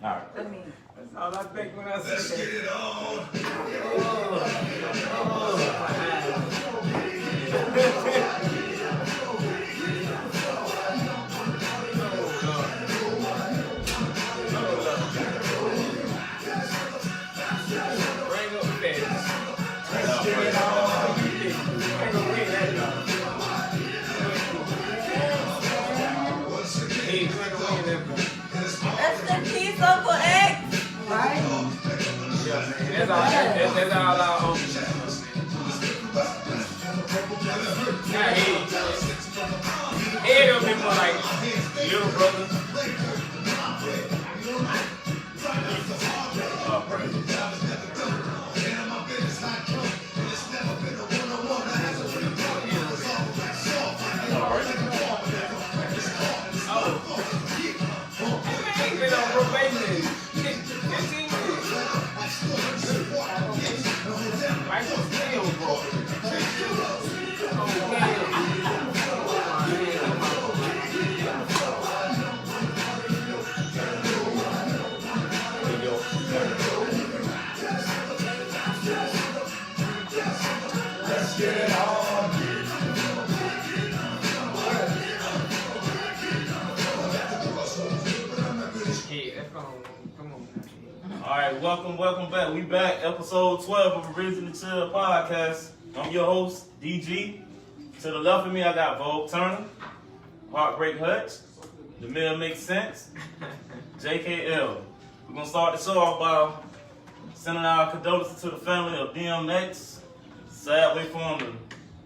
Alright. That's all I think when I say Let's that. get it Bring up the fans. That's the piece, Uncle X. Right? That's all our homies. Now he don't be more like little brother. Oh, praise. I ain't been on probation. 15 years. Michael still bro. Come on. Alright, welcome back. We back, episode 12 of Originally Chill Podcast. I'm your host, DG. To the left of me, I got Vogue Turner, Heartbreak Hutch, The Mill Makes Sense, JKL. We're going to start the show off by sending our condolences to the family of DMX. Sad way for him to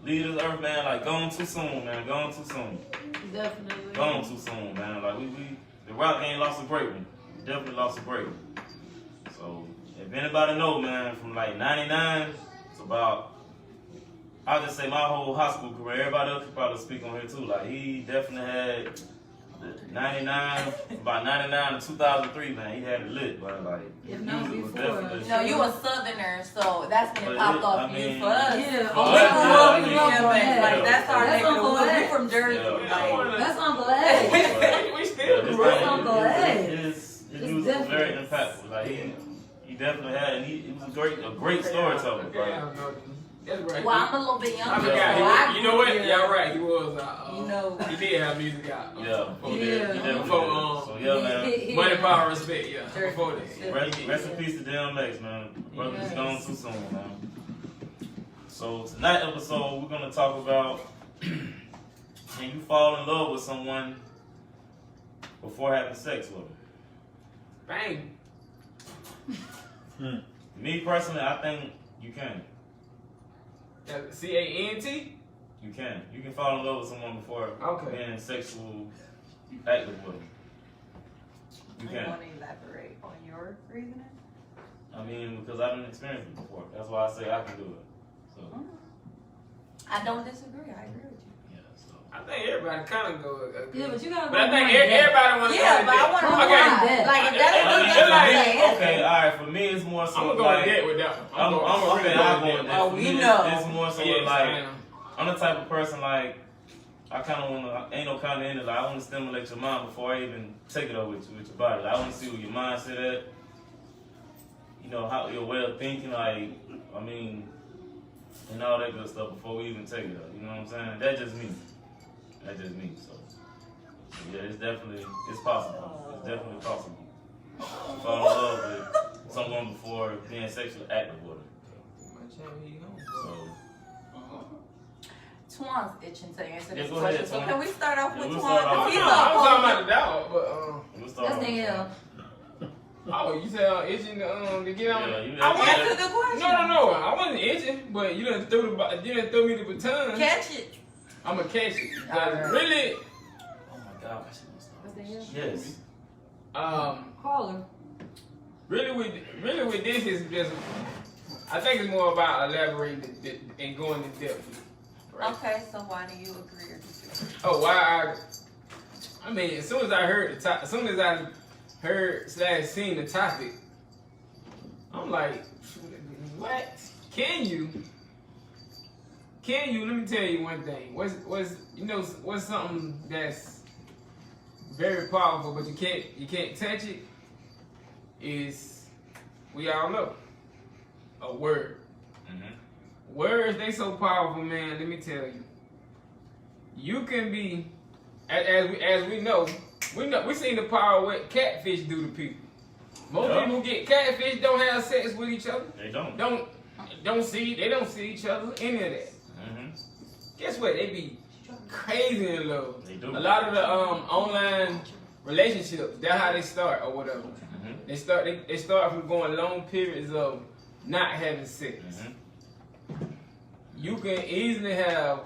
leave this earth, man. Like, gone too soon, man. Gone too soon. Definitely. Gone too soon, man. Like, the Rock game lost a great one. Definitely lost a great one. So, if anybody know, man, from like 99 to about, I'll just say my whole high school career, everybody else could probably speak on here too. Like, he definitely had the 99, about 99 to 2003, man, he had it lit, but like, If the not music was before. definitely. No, you a Southerner, so that's when But it popped it- off I for you. mean- For us, Yeah. we Oh, grew yeah, up I in mean, DMX. Like, that's our That's neck of the Uncle woods. We Ed. from Jersey. Yeah. Like, That's Uncle Ed. We still His grew That's up. Uncle Ed. His It's music was different. very impactful. Like, he definitely had, and he was a great storyteller. Okay, Like, I know. That's right. well, I'm a little bit I younger, so forgot. I You know what? grew up Y'all right. He was. You know. He did have music out. yeah, Before he that. did. He definitely Before, did. So, yeah, man. Money, power, respect. Yeah. Jersey. Before that. Rest in peace to DMX, man. Brother's Yes. gone too soon, man. So tonight's episode, we're gonna talk about can you fall in love with someone before having sex with them? Bang. Me personally, I think you can. C-A-N-T? You can. You can fall in love with someone before Okay. being sexual active with them. You You can. want to elaborate on your reasoning? I mean, because I didn't experience it before. That's why I say I can do it. So, I don't disagree. I agree with you. yeah. So. I think everybody kind of go. Yeah, but you gotta But I go think like that. everybody want to Yeah, go but I want to know Okay. why. Like, if that's I a mean, good like- okay, all right. For me, it's more so I'm going to go like with that with that one. I'm really not going with that. Oh, For we me, know. It's more so Yes, I like am. I'm the type of person like I kind of want to. Ain't no kind of end. Like I want to stimulate your mind before I even take it over with your body. Like, I want to see where your mindset at. You know how your way of thinking. Like I mean, and all that good stuff before we even take it up. You know what I'm saying? That's just me. That's just me. So yeah, it's possible. It's definitely possible. To fall in love with someone before being sexually active with her. So. Twan's itching to answer this Yeah, go ahead, question. So Twan. can we start off Yeah, with we'll Twan? start off. He's I up was on talking about the dog, but We'll start That's off. Danielle. oh, you said itching to get on. Yeah, you I know, wasn't. Answer the question. No. I wasn't itching, but you didn't throw me the baton. Catch it. I'ma catch it. Alright. Really, Oh my God, I should have started. That's Danielle. Yes. Call her. really with this is just. I think it's more about elaborating and going in depth. Right? Okay, so why do you agree or disagree? Oh, why? I mean, as soon as I heard as soon as I heard / seen the topic, I'm like, what? Can you? Let me tell you one thing. What's something that's very powerful, but you can't touch it? is, we all know, a word. Mm-hmm. Words, they so powerful, man. Let me tell you. You can be, as we know, we seen the power of what catfish do to people. Most Yeah. people who get catfish don't have sex with each other. They don't. They don't see each other, any of that. Mm-hmm. Guess what? They be crazy in love. They do. A lot of the online relationships, that's how they start or whatever. Mm-hmm. They start from going long periods of not having sex. Mm-hmm. You can easily have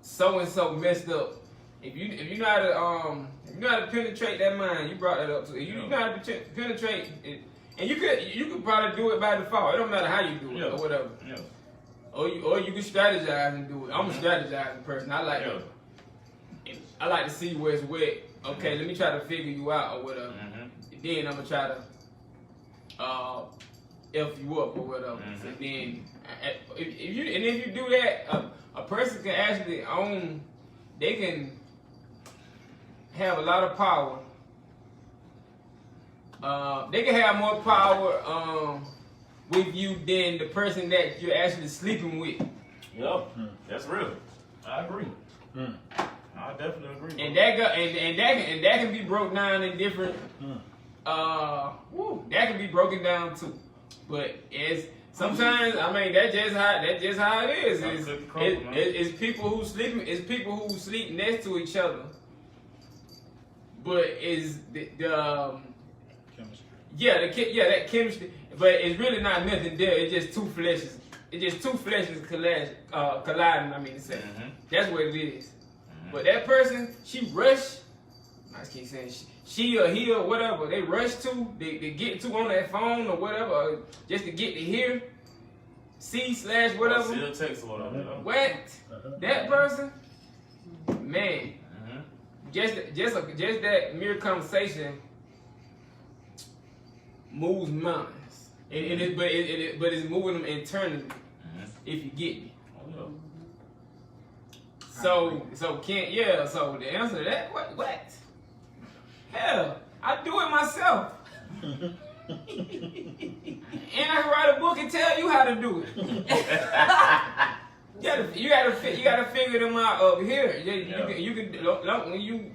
so and so messed up. If you know how to penetrate that mind, you brought that up too. If you know how to penetrate it, and you could probably do it by default. It don't matter how you do it or whatever. Yeah. Or you can strategize and do it. I'm a strategizing person. I like to see where it's wet. Okay, let me try to figure you out or whatever. Mm-hmm. Then I'm gonna try to F you up or whatever. Mm-hmm. And then if you do that, a person can actually own. They can have a lot of power. They can have more power with you than the person that you're actually sleeping with. Yep. That's real. I agree. I definitely agree. And that can be broken down in different. That can be broken down too. But it's sometimes, I mean, that's just how it is. It's people who sleep next to each other. But is chemistry. That chemistry. But it's really not nothing there. It's just two fleshes. Colliding. I mean to say. Mm-hmm. That's what it is. Mm-hmm. But that person, she rushed. I keep saying she or he or whatever. They rush to. They get to on that phone or whatever, just to get to hear. C/whatever. Still text or whatever. What? That person, man. Mm-hmm. Just that mere conversation moves minds. But it's moving them internally. Mm-hmm. If you get me. Oh, So the answer to that, what? Hell, I do it myself. And I can write a book and tell you how to do it. you gotta figure them out up here. You can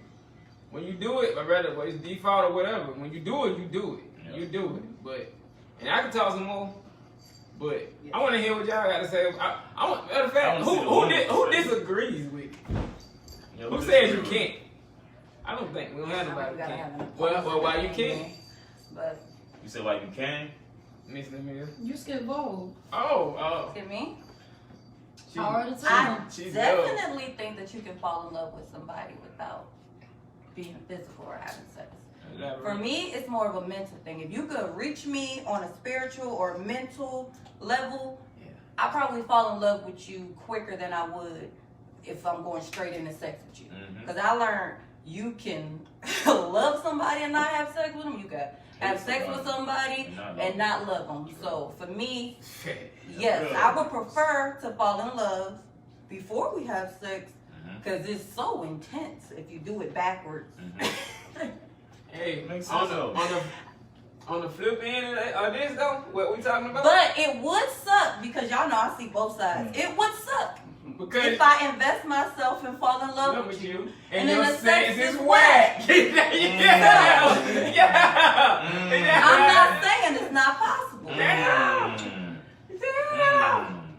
when you do it, or rather, it's default or whatever. When you do it, you do it. Yeah. You do it. But and I can talk some more. But I want to hear what y'all got to say. Matter of fact, who disagrees with you? Yeah, Who says you can't? I don't think we don't have nobody who gotta can't. have an Well, why you can't? But You said why you can? Miss Lemire. You skip Vogue. Oh, get me? she, All the I time. she's definitely think that you can fall in love with somebody without being physical or having sex. elaborate. For me, it's more of a mental thing. If you could reach me on a spiritual or mental level, Yeah. I probably fall in love with you quicker than I would if I'm going straight into sex with you. Mm-hmm. Because I learned you can love somebody and not have sex with them. You can have sex with somebody and not love them. So for me, yes, I would prefer to fall in love before we have sex because it's so intense if you do it backwards. Mm-hmm. Hey, Makes sense, though. on the flip end of this though, what we talking about? But it would suck because y'all know I see both sides. It would suck because if I invest myself and fall in love with you. and then your the sex sex is is whack. Yeah. I'm not saying it's not possible. Damn.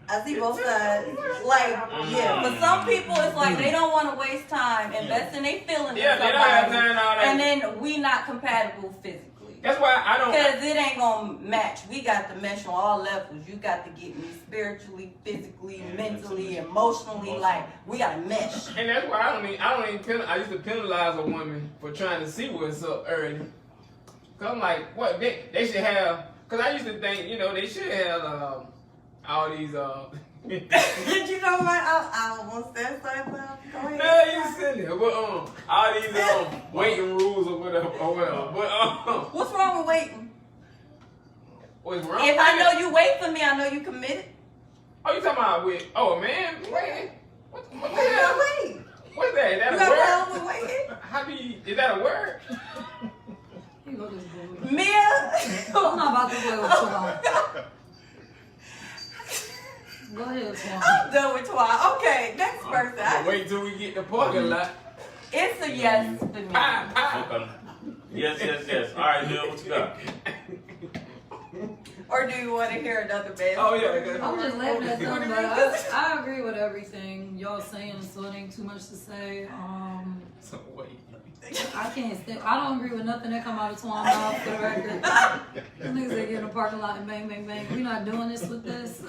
I see both sides. Like, yeah, for some people, it's like they don't want to waste time investing their feelings in Yeah, they don't have somebody, time all that. and then we not compatible physically. That's why I don't. Because it ain't gonna match. We got to mesh on all levels. You got to get me spiritually, physically, mentally, emotionally. Like we gotta mesh. And that's why I used to penalize a woman for trying to see what's up early. Cause I'm like, what they should have? Cause I used to think, they should have all these. Did you know what? I almost said something. Go ahead. No, you silly. But all these waiting rules or whatever. But What's wrong with waiting? what's wrong? If I know you wait for me, I know you committed. Oh, you talking about with? Oh, a man waiting? What the You hell? gotta wait. What's that? Is You that a got a word? problem with waiting? How do you? Is that a word? You go this boy. Mia, I'm not about to play with Twan. Go ahead, Twan. I'm done with Twan. Okay, next person. Wait till we get the parking lot. It's a yes for me. Pie, pie. Okay. Yes. All right, Bill, what you got? Or do you want to hear another bad Oh, yeah. story? I'm just laughing at something, but I agree with everything y'all saying, so it ain't too much to say. So wait. I can't stand. I don't agree with nothing that come out of Twan mouth for the record. These niggas that get in the parking lot and bang, bang, bang. We're not doing this with this.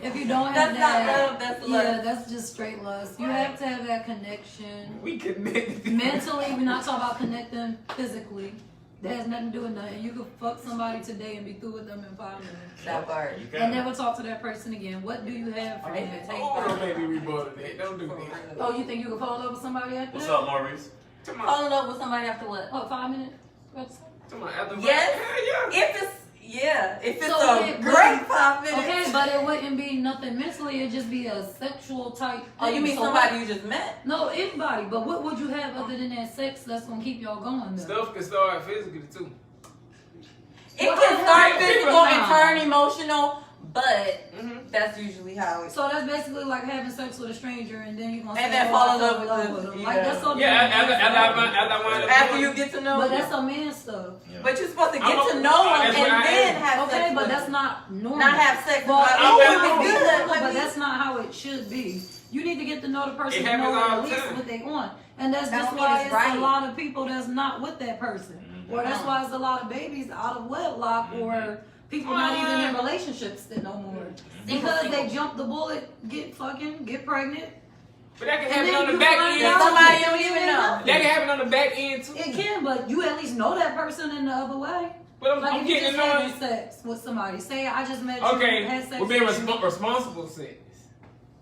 If you don't have That's that, not love, that's lust. yeah, that's just straight lust. You have to have that connection. We connected. Mentally, we're not talking about connecting physically. That has nothing to do with nothing. You could fuck somebody today and be through with them in 5 minutes. That part. You And got never talk to that person again. What do you have for Or they that? can take Oh, birth. baby, we bought it. Don't do that. Oh, you think you can fall in love with somebody after What's that? up, Maurice? Come on. Fall in love with somebody after what? Oh, 5 minutes? Come on. After Yes. Hell yeah. If it's So a it- great 5 minutes. Okay, but it wouldn't be nothing mentally. It'd just be a sexual type. Oh, you thing. mean So somebody what- you just met? No, anybody. But what would you have other than that sex that's gonna keep y'all going? Though? Stuff can start physically too. It Well, can start people physical and now. turn emotional, but Mm-hmm. that's usually how it. So that's basically like having sex with a stranger and then you're gonna And say, then oh, fall I in fell love with them. them. Like that's so Yeah, different. as I wind up. After you get to know But them. that's a man stuff. But you're supposed to I'm get a- to know them that's and what I then am. have sex Okay, but with that's them. not normal. Not have sex. But, Like, I'm oh, very it was normal. good. but Let me- that's not how it should be. You need to get to know the person It to know happens all at the least time. what they want. And that's That just don't mean why it's it's right. a lot of people that's not with that person. Or that's why it's a lot of babies out of wedlock or people not even in relationships that no more. Because they jump the bullet, get pregnant. But that can And happen then on the you back find end. out Somebody that don't you even ain't know. nothing. That can happen on the back end too. It can, but you at least know that person in the other way. But I'm Like if you getting just to know having it. sex with somebody. Say I just met you, Okay, had sex we're being with you. responsible sex.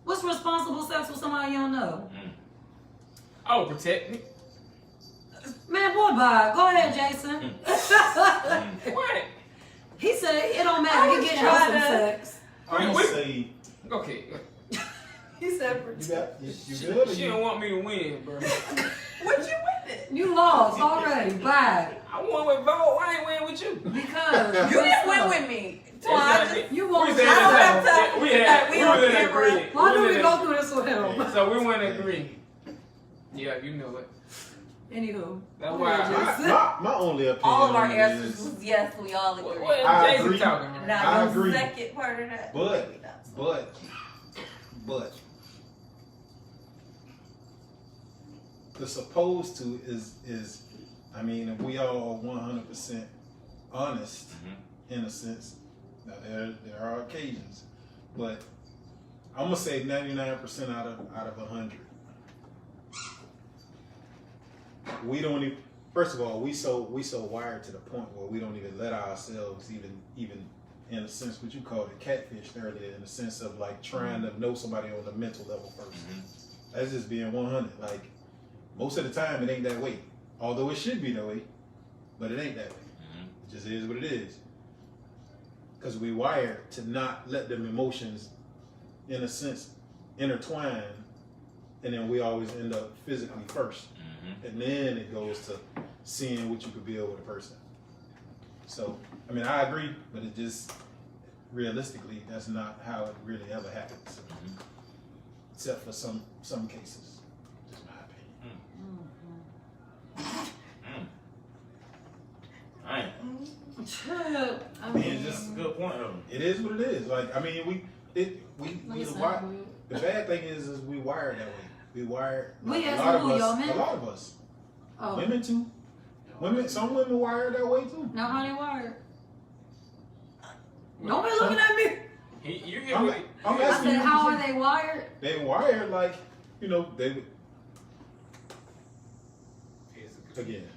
What's responsible sex with somebody you don't know? Oh, protect me. Man, boy, bye. Go ahead, Jason. What? He said it don't I matter. was He getting her some trying to- sex. I'm gonna say Okay. He said, you good. Or She you, don't want me to win, bro. what you with it? You lost already. Bye. I won with Vogue. I ain't win with you. Because You didn't win with me. So I just, You We won't said I don't have that. to- We had. we We on was in camera. agreement. Why do was we in go through this with him? So we went to agree. Yeah, you know it. Anywho. That's Go why. ahead, Jason. my only opinion. all of our on it answers is- was yes. We all What, agree. what I is Jason agree. talking about? Now I the agree. second part of that. But- maybe not so. But the supposed to is I mean, if we all are 100% honest in a sense, now there are occasions, but I'm gonna say 99% out of 100. We don't even. First of all, we so wired to the point where we don't even let ourselves even in a sense what you called it catfish earlier, in the sense of like trying to know somebody on the mental level first. That's just being 100. Like most of the time, it ain't that way. Although it should be that way, but it ain't that way. It just is what it is. Because we wired to not let them emotions, in a sense, intertwine, and then we always end up physically first, and then it goes to seeing what you could build with a person. So, I mean, I agree, but it just realistically, that's not how it really ever happens, except for some cases. Just my opinion. Alright. I mean, mean, it's That's just a good point, Evan. It is what it is. Like, I mean, we listen, the bad thing is we wired that way. We wired We a as lot of who, us. y'all men? A lot of us. oh. Women too. Some women wired that way too. Now how they wired? Don't be looking at me. You get I'm, what? I'm I asking said, you. how are they wired? They wired like, they would again.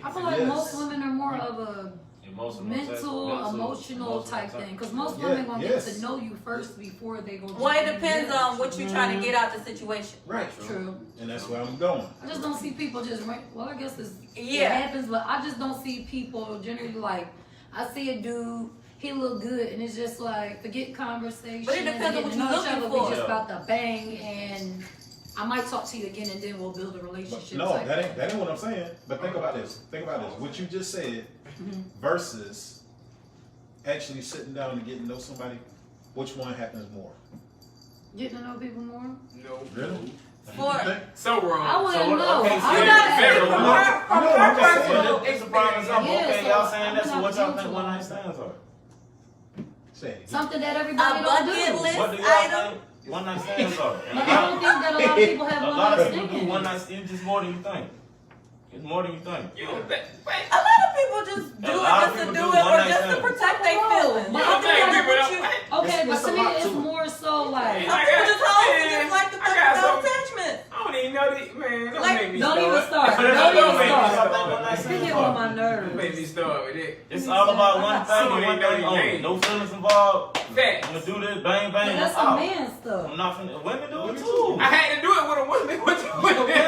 I feel like Yes. most women are more of a Emotional, emotional type thing. Because most Yeah, women gonna yes. get to know you first before they go. Well, it jump in depends the on what you're trying to get out the situation. Right. True. And that's where I'm going. I just don't see people just. Well, I guess it Yeah. happens, but I just don't see people generally like. I see a dude. He look good, and it's just like forget conversation. But it depends on and what getting to you're know each looking other. for. We just Yeah. about to bang and I might talk to you again and then we'll build a relationship. No, type that ain't what I'm saying. But think about this. What you just said versus actually sitting down and getting to know somebody. Which one happens more? Getting to know people more. No. Really? For So wrong. I wouldn't So, know. okay, so I'm you not very From wrong. her just personal saying. it's a prime example. Yeah, Okay, so y'all saying I'm that's not what y'all into think it. one night stands are. Say it. Something that a everybody don't bucket do. list What do y'all item. think one night stands are? And But I don't think that a lot of people have a one lot night of people do stands. one night stand. It's just more than you think. It's more than you think. You don't think? Wait. A lot of people just do A it lot of just to people do do it one or night just to stands. protect their feelings. But You don't think people What don't? you- Wait. Okay, but It's to a me, lot it's to it. more so like. Some people just hoes and just like to I fuck got no some- attachment. I don't even know that, man. Don't Like, make me Don't start. even start. Don't Don't make even me start. start. They get on my Don't nerves. make me start with it. It's all about one thing and one thing Don't only. even No feelings involved. Facts. I'm gonna do this, bang, But bang, that's I'm some out. man stuff. I'm not finna. Women do it too. I had to do it with a woman. What you Women do it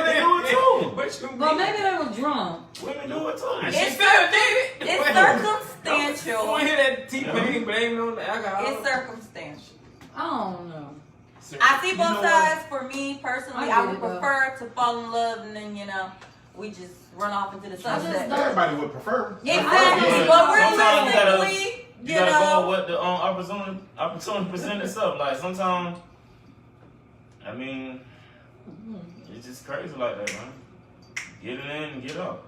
too. What you mean? But maybe they were drunk. Women do it too. She It's still did it. It's Wait. circumstantial. Don't hear that T-Pain blaming on the alcohol. It's circumstantial. I don't know. I see You both know what? sides. For me personally, I I get would it, though. prefer to fall in love and then we just run off into the just sunset. don't- Everybody would prefer. Exactly, Yeah. but Sometimes you gotta- realistically, You you gotta go know, with what the opportunity present itself. Like sometimes, I mean, it's just crazy like that, man. Get it in and get out.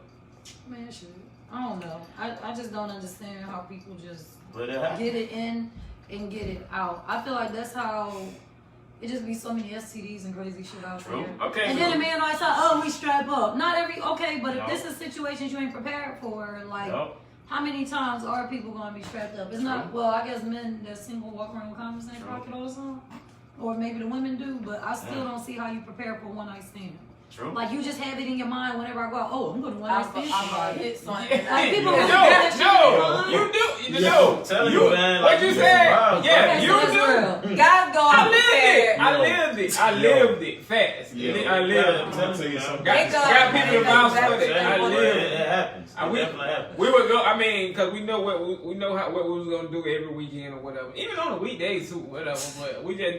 Man, shit. I don't know. I just don't understand how people just But it happens. get it in and get it out. I feel like that's how it just be so many STDs and crazy shit out True. there. Okay. And then a man always say, "Oh, we strap up." Not every okay, but if No. this is situations you ain't prepared for, like Yup. how many times are people gonna be strapped up? It's not. True. Well, I guess men that single walk around with condoms ain't True. pocket all the time, or maybe the women do. But I still Yeah. don't see how you prepare for one night stand. True. Like you just have it in your mind whenever I go out. Oh, I'm going to one night stand. I'm gonna hit something. Like, people No, gonna get that shit in you mind. do. Yeah. No, I'm telling you, man, What like, you you said? surprised, Yeah, Okay, you so that's do. real. Guys go I out lived it. prepared. I lived it. I lived it fast. Yeah. I lived Yeah, it. tell you something. Got, They go- got people they to go vouch back for to it. I everyone. lived It it. happens. It We- definitely happens. We would go. I mean, because we know we know what we was gonna do every weekend or whatever. Even on the weekdays too, whatever. But we just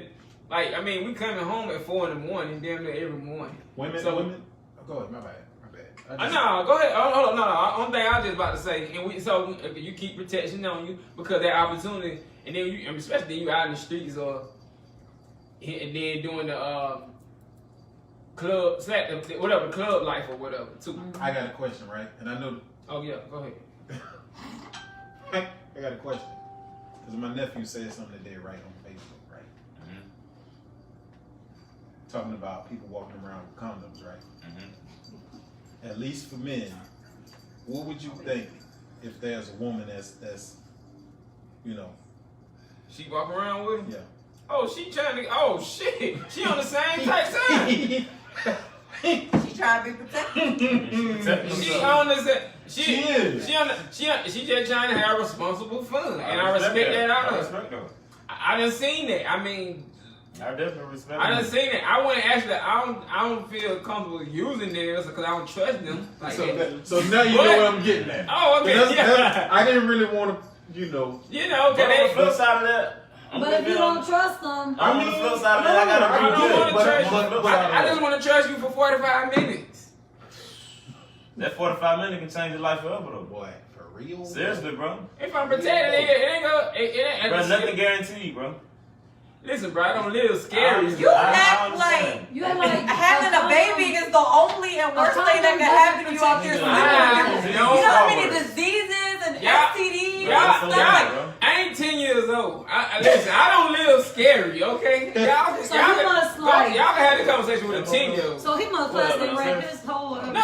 like we coming home at 4 in the morning, damn near every morning. Women. Oh, go ahead. My bad. No, go ahead. Hold on, no. Only thing I was just about to say, and you keep protection on you because that opportunity, and then you, especially you out in the streets or, and then doing the club, whatever club life or whatever too. I got a question, right? And I know Oh yeah, go ahead. I got a question because my nephew said something today, right, on Facebook, right? Mhm. Talking about people walking around with condoms, right? Mhm. At least for men, what would you think if there's a woman that's you know, She walk around with him. yeah. Oh, she trying to. Oh shit, she on the same type side. She trying to be protected. She on the same. She is. She just trying to have responsible fun, and I respect that out I of her. respect that. I done seen that. I mean, I definitely respect I done that. seen it. I wouldn't actually. I don't feel comfortable using theirs because I don't trust them. Like, So now you know But- where I'm getting at. oh, okay. I didn't really want to, you know. You know, But on the cause flip side of that, But if you don't trust them, on the flip side of that, I gotta I be don't good. wanna But trust on the flip I side of just that, want to trust you for 45 minutes. that 45 minutes can change your life forever, though. Boy, for real? Seriously, bro. If I'm protected, it ain't gonna. It ain't. Bro, nothing guaranteed, bro. Listen, bro, I don't live scary. You I act understand. like you have like having a baby is the only and worst thing that can happen to you out there. Yeah. You Yeah. know how many Yeah. diseases and Yeah. STDs Y'all, and so stuff bad, like bro. I ain't 10 years old. Listen, I don't live scary, okay? Y'all, So he must, like- y'all can have this conversation with a 10-year-old. So he must Well, plastic I'm wrap saying- his whole. No. Y'all can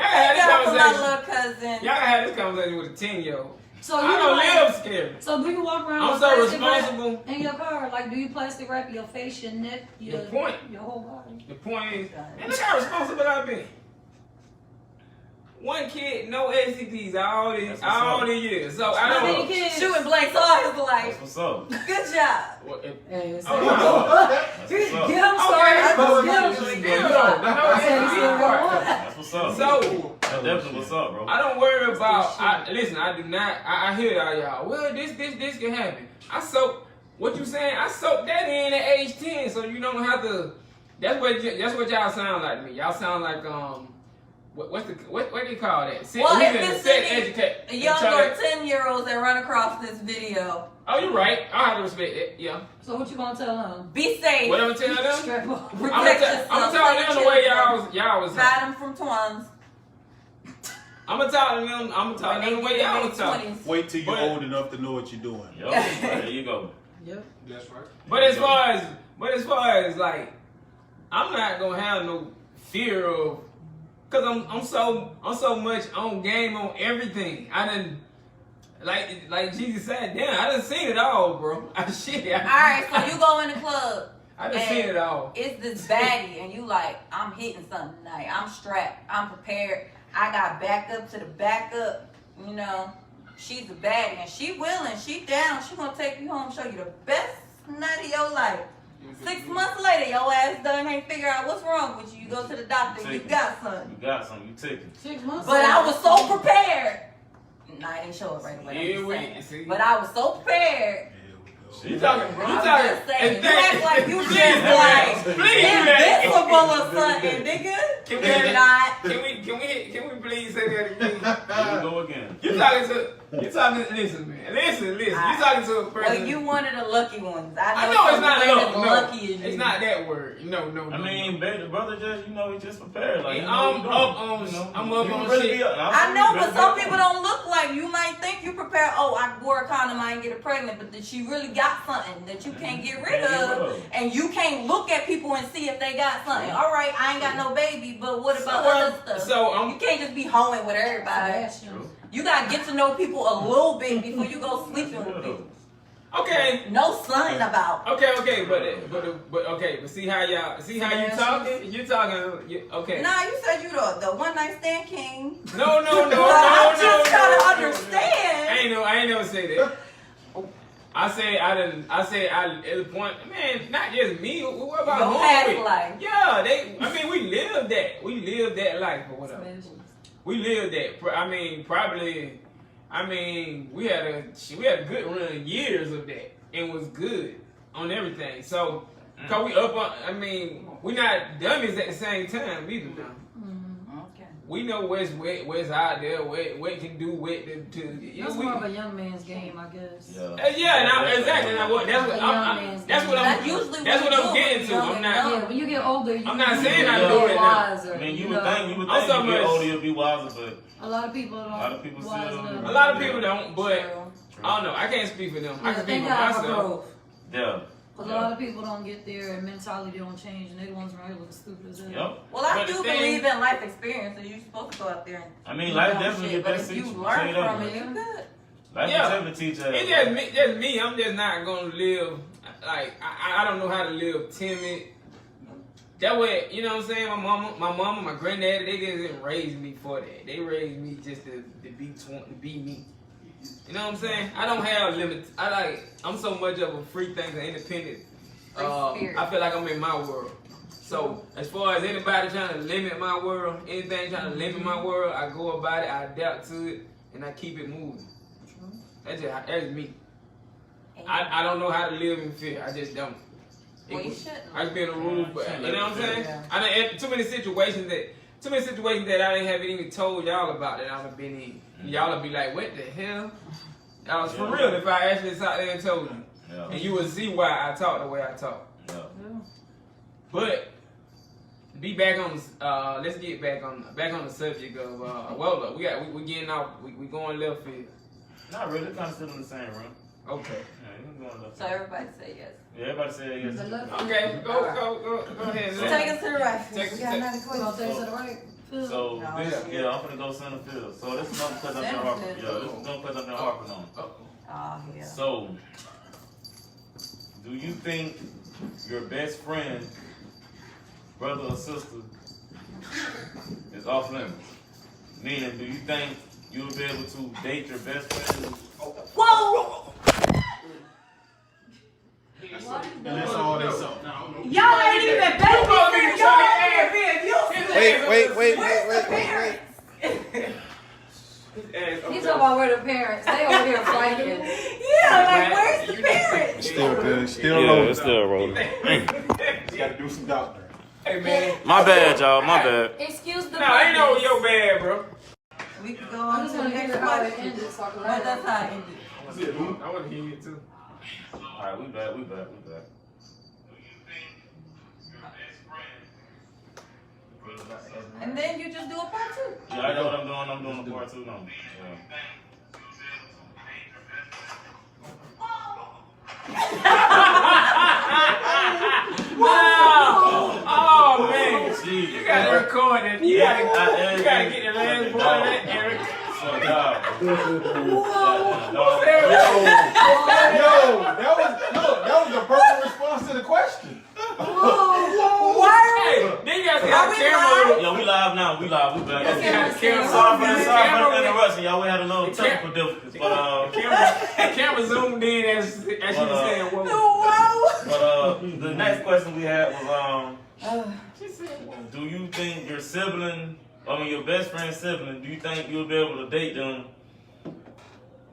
have this that. For my conversation. little cousin. Y'all can have this conversation with a 10-year-old. So I you don't like, live scary. So do you walk around I'm with so plastic wrap responsible. in your car? Like, do you plastic wrap your face, your neck, your point. your whole body? The point is, and look how responsible I've been. One kid, no STDs all That's these what's up. years. So I How many don't. kids? Shooting blanks all his That's life. what's up. Good job. What, if, Hey, Oh, That's Get what's up. him Okay, started. that's Get what's him. up. I said he still got one. That's what's up. So That's definitely what's up, bro. I don't worry about. Listen, I do not. I hear that y'all. Well, this can happen. I soak. What you saying? I soaked that in at age 10, so you don't have to That's what y'all sound like to me. Y'all sound like what do you call that? Well, if Sex it's any educate. younger 10-year-olds that run across this video, Oh, you're right. I have to respect it. Yeah. So what you gonna tell them? be safe. What I'm gonna tell them? Strap up. I'm Protect gonna yourself. tell them the way y'all was. Hide them from twins. I'm gonna tell them. I'm gonna tell them the way y'all was talking. 20s. Wait till you're But- old enough to know what you're doing. Yo, there you go. Yep. That's right. But as far as like, I'm not gonna have no fear of, cause I'm so much on game on everything. I done like Jesus said, damn, I done seen it all, bro. Alright, so you go in the club. I done seen it all. It's this baddie, and you like, I'm hitting something tonight. I'm strapped. I'm prepared. I got backup to the backup. You know, she's a baddie, and she willing. She down. She gonna take you home, show you the best night of your life. 6 months later, your ass done ain't figure out what's wrong with you. You go to the doctor, you got something. You got something. You taking. 6 months. But I was so prepared. Nah, I didn't show it right away. I'm Yeah, just we- saying. see. But I was so prepared. You talking, bro? I'm You just saying. talking. You act like you just like invincible or something, nigga. Can You're we- not. Can we please say that again? Here we go again. You talking, listen, man. Listen. You talking to a person. Well, you one of the lucky ones. I know it's not lucky. luck. Lucky as It's you. not that word. No. I mean, baby, the brother just, he just prepared. Like, Yeah, I'm up on shit. I know, but some people don't look like you. Might think you prepared. Oh, I wore a condom, I ain't get her pregnant, but that she really got something that you can't get rid of, and you can't look at people and see if they got something. All right, I ain't got no baby, but what about other stuff? So you can't just be hoeing with everybody. Sebastian. You gotta get to know people a little bit before you go sleeping with people. okay. No son about. Okay, but see how you talking? You talking? Okay. Nah, you said you the one night stand king. No. I'm just trying to no. understand. I ain't never say that. I said at the point, man, not just me. What about Your past homie? life. Yeah, we lived that. We lived that life or whatever. We lived that. We had a good run of years of that, and was good on everything. So, cause we up on, we not dummies at the same time either. Now. Okay. We know what's out there, what can do what to. That's more of a young man's game, I guess. Exactly. That's what I'm usually getting to. I'm not. Yeah, when you get older, I'm not saying you I get do it now. wiser. I mean, you would know? think you I'm so get much- older, you'll be wiser, but A lot of people don't. A lot of people still wise don't. enough. A lot of people don't, but True. I don't know. I can't speak for them. I Yeah, can they speak for got for myself. growth. yeah. Because a lot of people don't get there and mentality don't change, and they the ones around here looking stupid as hell. Yep. Well, I But do the thing- believe in life experiences. You're supposed to go out there and I mean, do life dumb definitely shit, get but that if teach you you. learn Tell from you it, you good. Life Yeah. definitely teach that. It's just me. I'm just not gonna live like I don't know how to live timid. That way, you know what I'm saying? My mama, my granddaddy, they didn't raise me for that. They raised me just to be me. You know what I'm saying? I don't have limits. I'm so much of a free thinker, independent. Free spirit. I feel like I'm in my world. So as far as anybody trying to limit my world, anything trying to limit my world, I go about it, I adapt to it, and I keep it moving. That's me. I don't know how to live in fear. I just don't. Well, you shouldn't. I just be in a room, but you know what I'm saying? Yeah. I done too many situations that I ain't have even told y'all about that I've been in. Y'all will be like, what the hell? I was for real if I actually sat there and told you. Yeah. And you would see why I talk the way I talk. Yeah. But be back on let's get back on the subject of well look, we getting off we going left field. Not really. Kind of still in the same room. Okay. Yeah, you going left. So everybody say yes. Yeah, everybody said yes. The left Okay, go ahead. So take us to the right. Take- We got take- another You gonna question. take it to the right? Phil? So No, this, yeah. I'm gonna go center field. So this is not because I'm Center harping. field. Yeah, this is not because I'm harping on. Uh-oh. Oh, yeah. So, do you think your best friend, brother or sister, is off limits? Meaning, do you think you'll be able to date your best friend? Whoa! And that's all they saw. Y'all ain't even babysit. Y'all ain't being used. Wait. He's talking about where the parents. They over here fighting. Yeah, like where's the parents? Still good. Still Yeah, low. it's still rolling. Got to do some doctoring. Hey man. My bad, y'all. My bad. Excuse the No, ain't no purpose. your bad, bro. We can go I'm on just to the gonna next hear how it question. ended, so I can But write that's it. how it ended. I want to hear it too. Alright, we back. And then you just do a part two. Yeah, I know what I'm doing. I'm doing a part 2 now. Yeah. Oh man, Jesus. you gotta record it. You gotta get the last part of that, Eric. So, dog. That was the perfect response to the question. Hey, then you gotta see how the camera. Yo, we live now. We live. We back. Yes, camera. Sorry for the interruption. Y'all, we had a little technical difficulties. The camera zoomed in as she was saying, whoa. But the next question we had was do you think your sibling, your best friend's sibling, do you think you'll be able to date them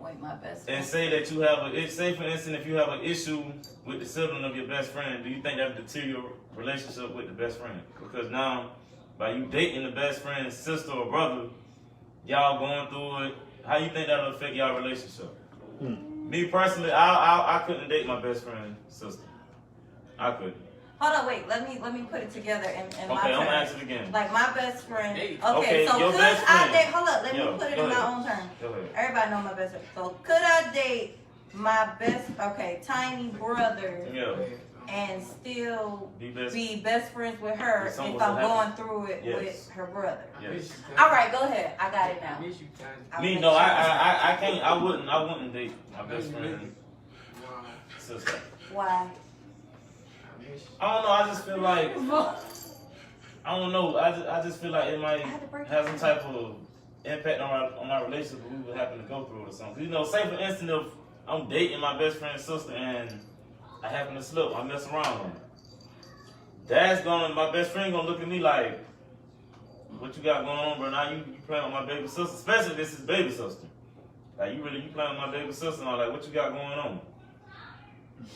Wait, my best and friend. say that you have say for instance, if you have an issue with the sibling of your best friend, do you think that would deter your relationship with the best friend? Because now, by you dating the best friend's sister or brother, y'all going through it, how you think that'll affect y'all relationship? Me personally, I couldn't date my best friend's sister. I couldn't. Hold on, wait. Let me put it together in my Okay, I'm terms. gonna ask it again. Like my best friend. Hey. Okay, so your could best I friend. date? Hold up, let Yo, me put it go in my ahead. own terms. Go ahead. Everybody know my best friend. So could I date my tiny brother Yeah. and still Be best. be best friends with her If if something I'm was to going happen. through it Yes. with her brother? Yes. All right, go ahead. I got it now. I miss you, Tiny. I'll Me, make no, sure. I can't. I wouldn't date my best friend's sister. Why? I don't know. I just feel like I don't know. I just feel like it might I had to break have it some down. type of impact on our relationship if we would happen to go through it or something. You know, say for instance, if I'm dating my best friend's sister and I happen to slip, I mess around on it. My best friend gonna look at me like, what you got going on, bro? Now you playing with my baby sister, especially if this is baby sister. Like you playing with my baby sister and all that. What you got going on?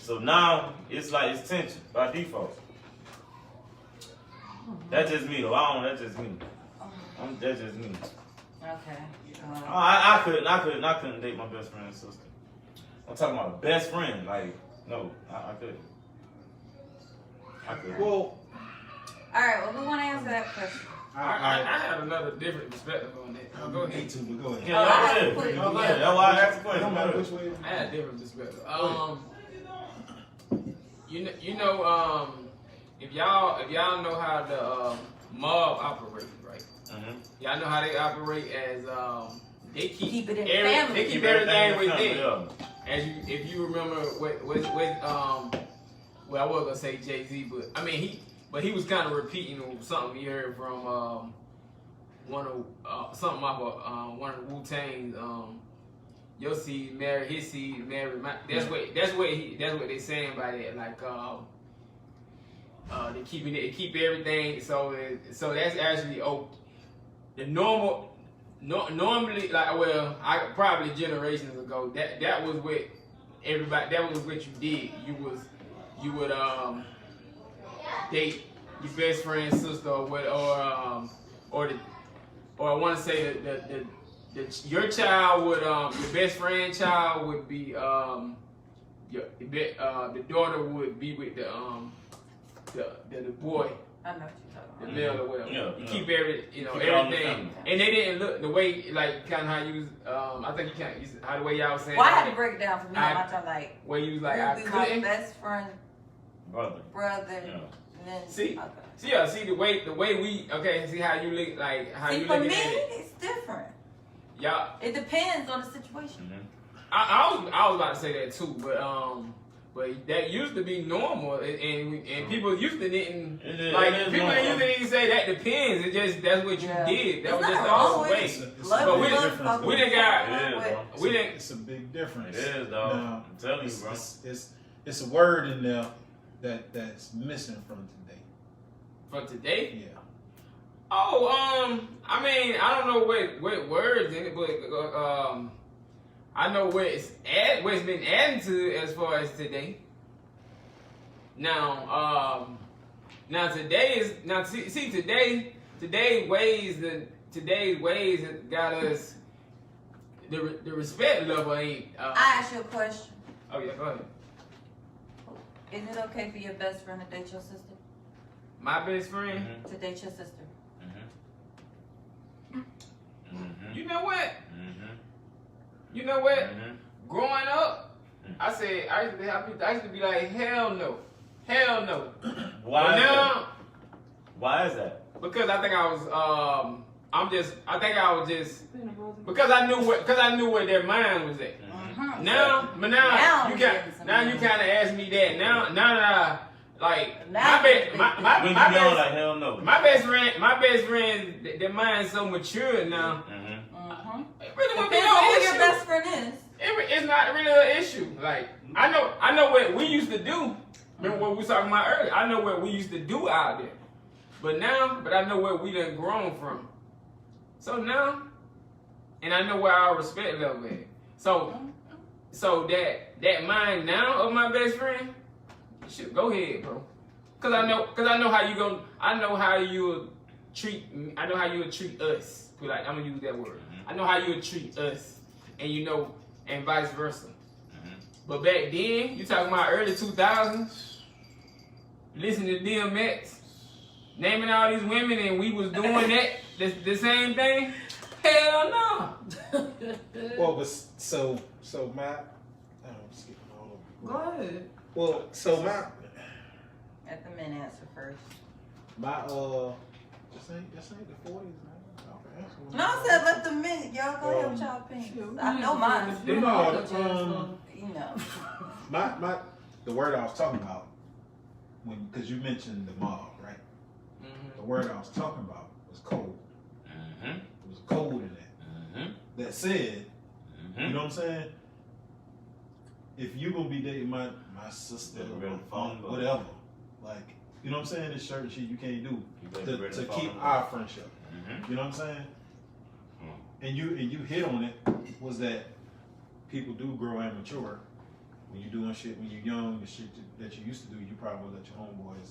So now it's like it's tension by default. That's just me though. That's just me. That's just me. Okay. I couldn't date my best friend's sister. I'm talking about best friend. Like no, I couldn't. I couldn't. Well, All right. Well, who want to answer that question? I had another different perspective on that. Go me ahead. too, but go ahead. Yeah, I go have to ahead. put it Go together. ahead. That's why I asked the It question. don't Go matter ahead. which way. I had a different perspective. If y'all know how the mob operates, right? Y'all know how they operate as they keep it in the family. They keep everything in the family, within. As if you remember well, I was gonna say Jay-Z, but I mean he was kind of repeating something you heard from one of something off of one of the Wu-Tang's your seed marry his seed marry my. That's what they saying by that. Like they keep everything. So that's actually the normal. Normally, I probably generations ago that was what everybody. That was what you did. You would date your best friend's sister or I want to say that your child would your best friend child would be the daughter would be with the boy. I know what you're talking The male or whatever. Yeah, You yeah. keep Keep it all in the everything, family. and they didn't look the way like kind of how you was. I think you can't use how the way y'all was saying. Well, I had like, to break it down for me. I- I'm not trying to like. where you was like Who I be my couldn't. best friend, Brother. brother, Yeah. and then See? okay. See the way we see how you look like how See, you for looking me, at it. it's different. Y'all, It depends on the situation. I was about to say that too, but that used to be normal, and people used to didn't It is people normal. used to didn't say that depends. It just that's what you Yeah. did. That It's was just not the wrong old with way. it. It's Love but a we big didn't- difference, we though. didn't got- It is, bro. We didn't. It's a big difference. It is, dog. Now, I'm telling you, bro. It's a word in there that's missing from today. From today. Yeah. Oh, I mean, I don't know what words in it, but I know what's been added to it as far as today. Now, Now today's ways got us the respect level ain't. I ask you a question. Oh yeah, go ahead. Is it okay for your best friend to date your sister? My best friend. To date your sister? You know what? Mm-hmm. You know what? Mm-hmm. Growing up, I used to be like, hell no, hell no. Why But is now, that? Why is that? because I think I was, because I knew where their mind was at. Mm-hmm. Now Now you I'm got, getting some now you money. kind of asked me that. Now that I like Now When you young, like hell no. my best friend, their mind's so mature now. Mm-hmm. It really wouldn't be Depends no on who issue. your best friend is. It's not really an issue. Like I know what we used to do. Remember what we was talking about earlier? I know what we used to do out there. But I know where we done grown from. So now, and I know where our respect level is. So that mind now of my best friend, shit, go ahead, bro. Cause I know how you go. I know how you will treat us. Like I'm gonna use that word. I know how you would treat us, and vice versa. But back then, you talking about early 2000s, listening to DMX, naming all these women, and we was doing the same thing. Hell no. Well, but so Matt, I'm skipping all over. Go ahead. Well, so Matt, Let the men answer first. my this ain't the 40s, man. No, I said let the men. Y'all go ahead with y'all opinions. I know mine. You know. My the word I was talking about because you mentioned the mob, right? The word I was talking about was code. Mm-hmm. It was a code in that. Mm-hmm. That said, you know what I'm saying? If you gonna be dating my sister, whatever, like you know what I'm saying? There's certain shit you can't do to keep our friendship. Mm-hmm. You know what I'm saying? And you hit on it was that people do grow and mature. When you're doing shit when you're young, the shit that you used to do, you probably let your homeboys,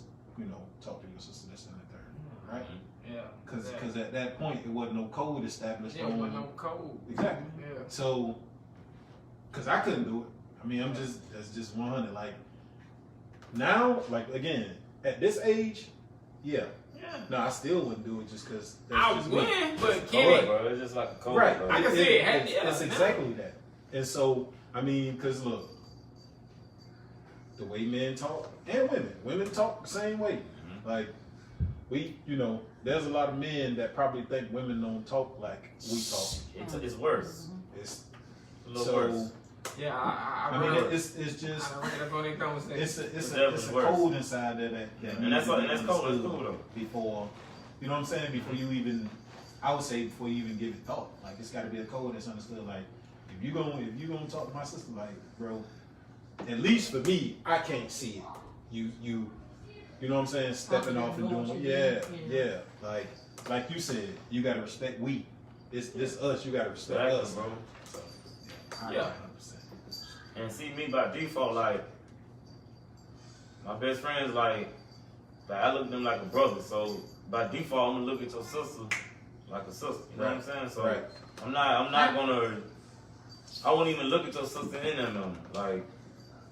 talk to your sister, this and the third, right? Yeah. Because at that point it wasn't no code established. There wasn't no code. Exactly. Yeah. So, because I couldn't do it. I mean, that's just 100. Like now, like again, at this age, yeah. No, I still wouldn't do it just because. I just win, me. but Kenny, Bro, it's just like a code. Right. Bro. I can see it. It's exactly that. And so, I mean, because look, the way men talk and women talk the same way. Mm-hmm. Like there's a lot of men that probably think women don't talk like we talk. It's worse. It's a little worse. Yeah, I mean, it's just it's a code inside there that and that's cold. That's cool though. Before, you know what I'm saying? Before you even, I would say before you even give it thought, like it's got to be a code that's understood. Like if you gonna talk to my sister, like bro, at least for me, I can't see it. You know what I'm saying? Stepping off and doing yeah. Like you said, you gotta respect we. It's us. You gotta respect us, bro. So, yeah. And see me by default, like my best friends, like I look at them like a brother. So by default, I'm gonna look at your sister like a sister. You know what I'm saying? So I'm not gonna. I wouldn't even look at your sister in that number. Like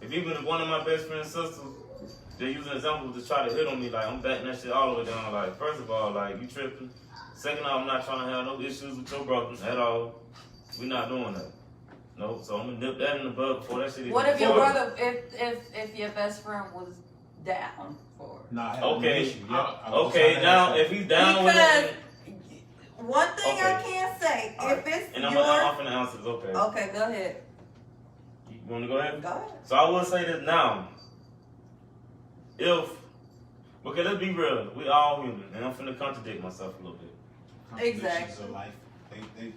if even one of my best friend's sisters, they use an example to try to hit on me, like I'm batting that shit all the way down. Like first of all, like you tripping. Second off, I'm not trying to have no issues with your brother at all. We not doing that. No, so I'm gonna nip that in the bud before that shit. What if your brother, if your best friend was down for it? Nah, okay, okay. Now if he's down with it, one thing I can say, if it's and I'm gonna answer this. Okay. Okay, go ahead. You wanna go ahead? Go ahead. So I will say this now. Okay, let's be real. We all human, and I'm finna contradict myself a little bit. Exactly. Of life. They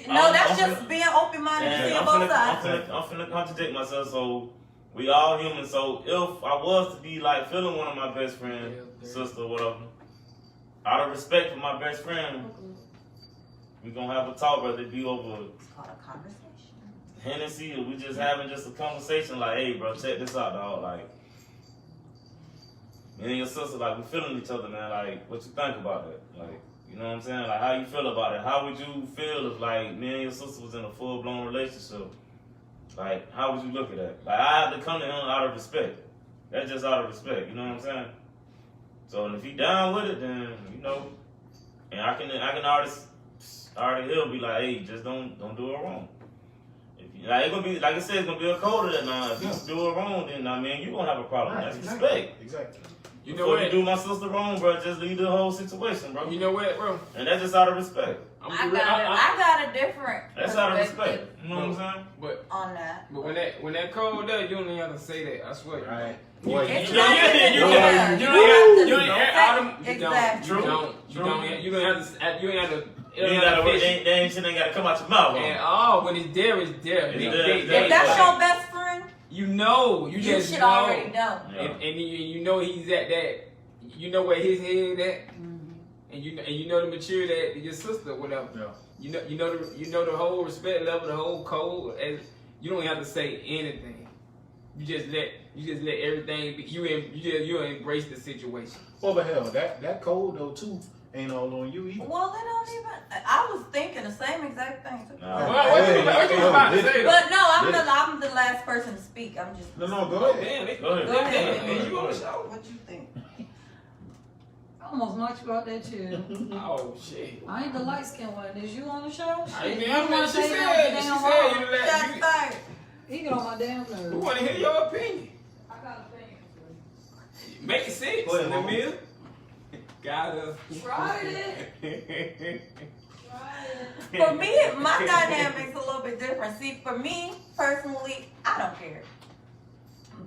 that's just being open-minded and seeing both sides. I'm finna contradict myself. So we all human. So if I was to be like feeling one of my best friend, sister, or whatever, out of respect for my best friend, we gonna have a talk, whether it be over It's called a conversation. Hennessy, or we just having just a conversation. Like, hey, bro, check this out, dog. Like, me and your sister, like, we feeling each other, man. Like, what you think about it? Like, you know what I'm saying? Like, how you feel about it? How would you feel if, like, me and your sister was in a full-blown relationship? Like, how would you look at that? Like, I have to come to him out of respect. That's just out of respect, you know what I'm saying? So, and if he down with it, then, you know, and I can already he'll be like, hey, just don't do it wrong. If you, like, it's gonna be, like I said, it's gonna be a code of that now. If you do it wrong, then, I mean, you gonna have a problem. That's respect. Exactly. You know Before what? you do my sister wrong, bro, just leave the whole situation, bro. You know what, bro? And that's just out of respect. I got a different That's out of perspective respect. You know what I'm saying? But on that. when that code there, you don't even have to say that. I swear. Right. You Boy, It's don't not have even- to. yeah, You you don't don't have to. Exactly. You don't have to. You ain't have to. You ain't gotta work. Shit ain't gotta come out your mouth. And when it's there, it's there. It's They- there, they- it's they- If that's your best friend, you know, you you just should know. already know. Yeah. And you know he's at that. You know where his head at, and you know the maturity that your sister, or whatever. Yeah. You know the whole respect level, the whole code, and you don't have to say anything. You just let everything be. You embrace the situation. Well, but hell, that code though too ain't all on you either. Well, they don't even. I was thinking the same exact thing. Nah. What you about to say? But no, I'm the last person to speak. I'm just. No, go Oh, ahead. damn, Go ahead. Go ahead. Man, you on the show? What you think? I almost knocked you out that chair. Oh shit. I ain't the light skinned one. Is you on the show? I ain't Shit, damn you man. wanna She say said that you damn let Shots fired. He get on my damn we nerves. want to hear your opinion. I got a thing. Make it sense. Go ahead, Let Mama. me. Gotta. Tried it. For me, my dynamic's a little bit different. See, for me personally, I don't care.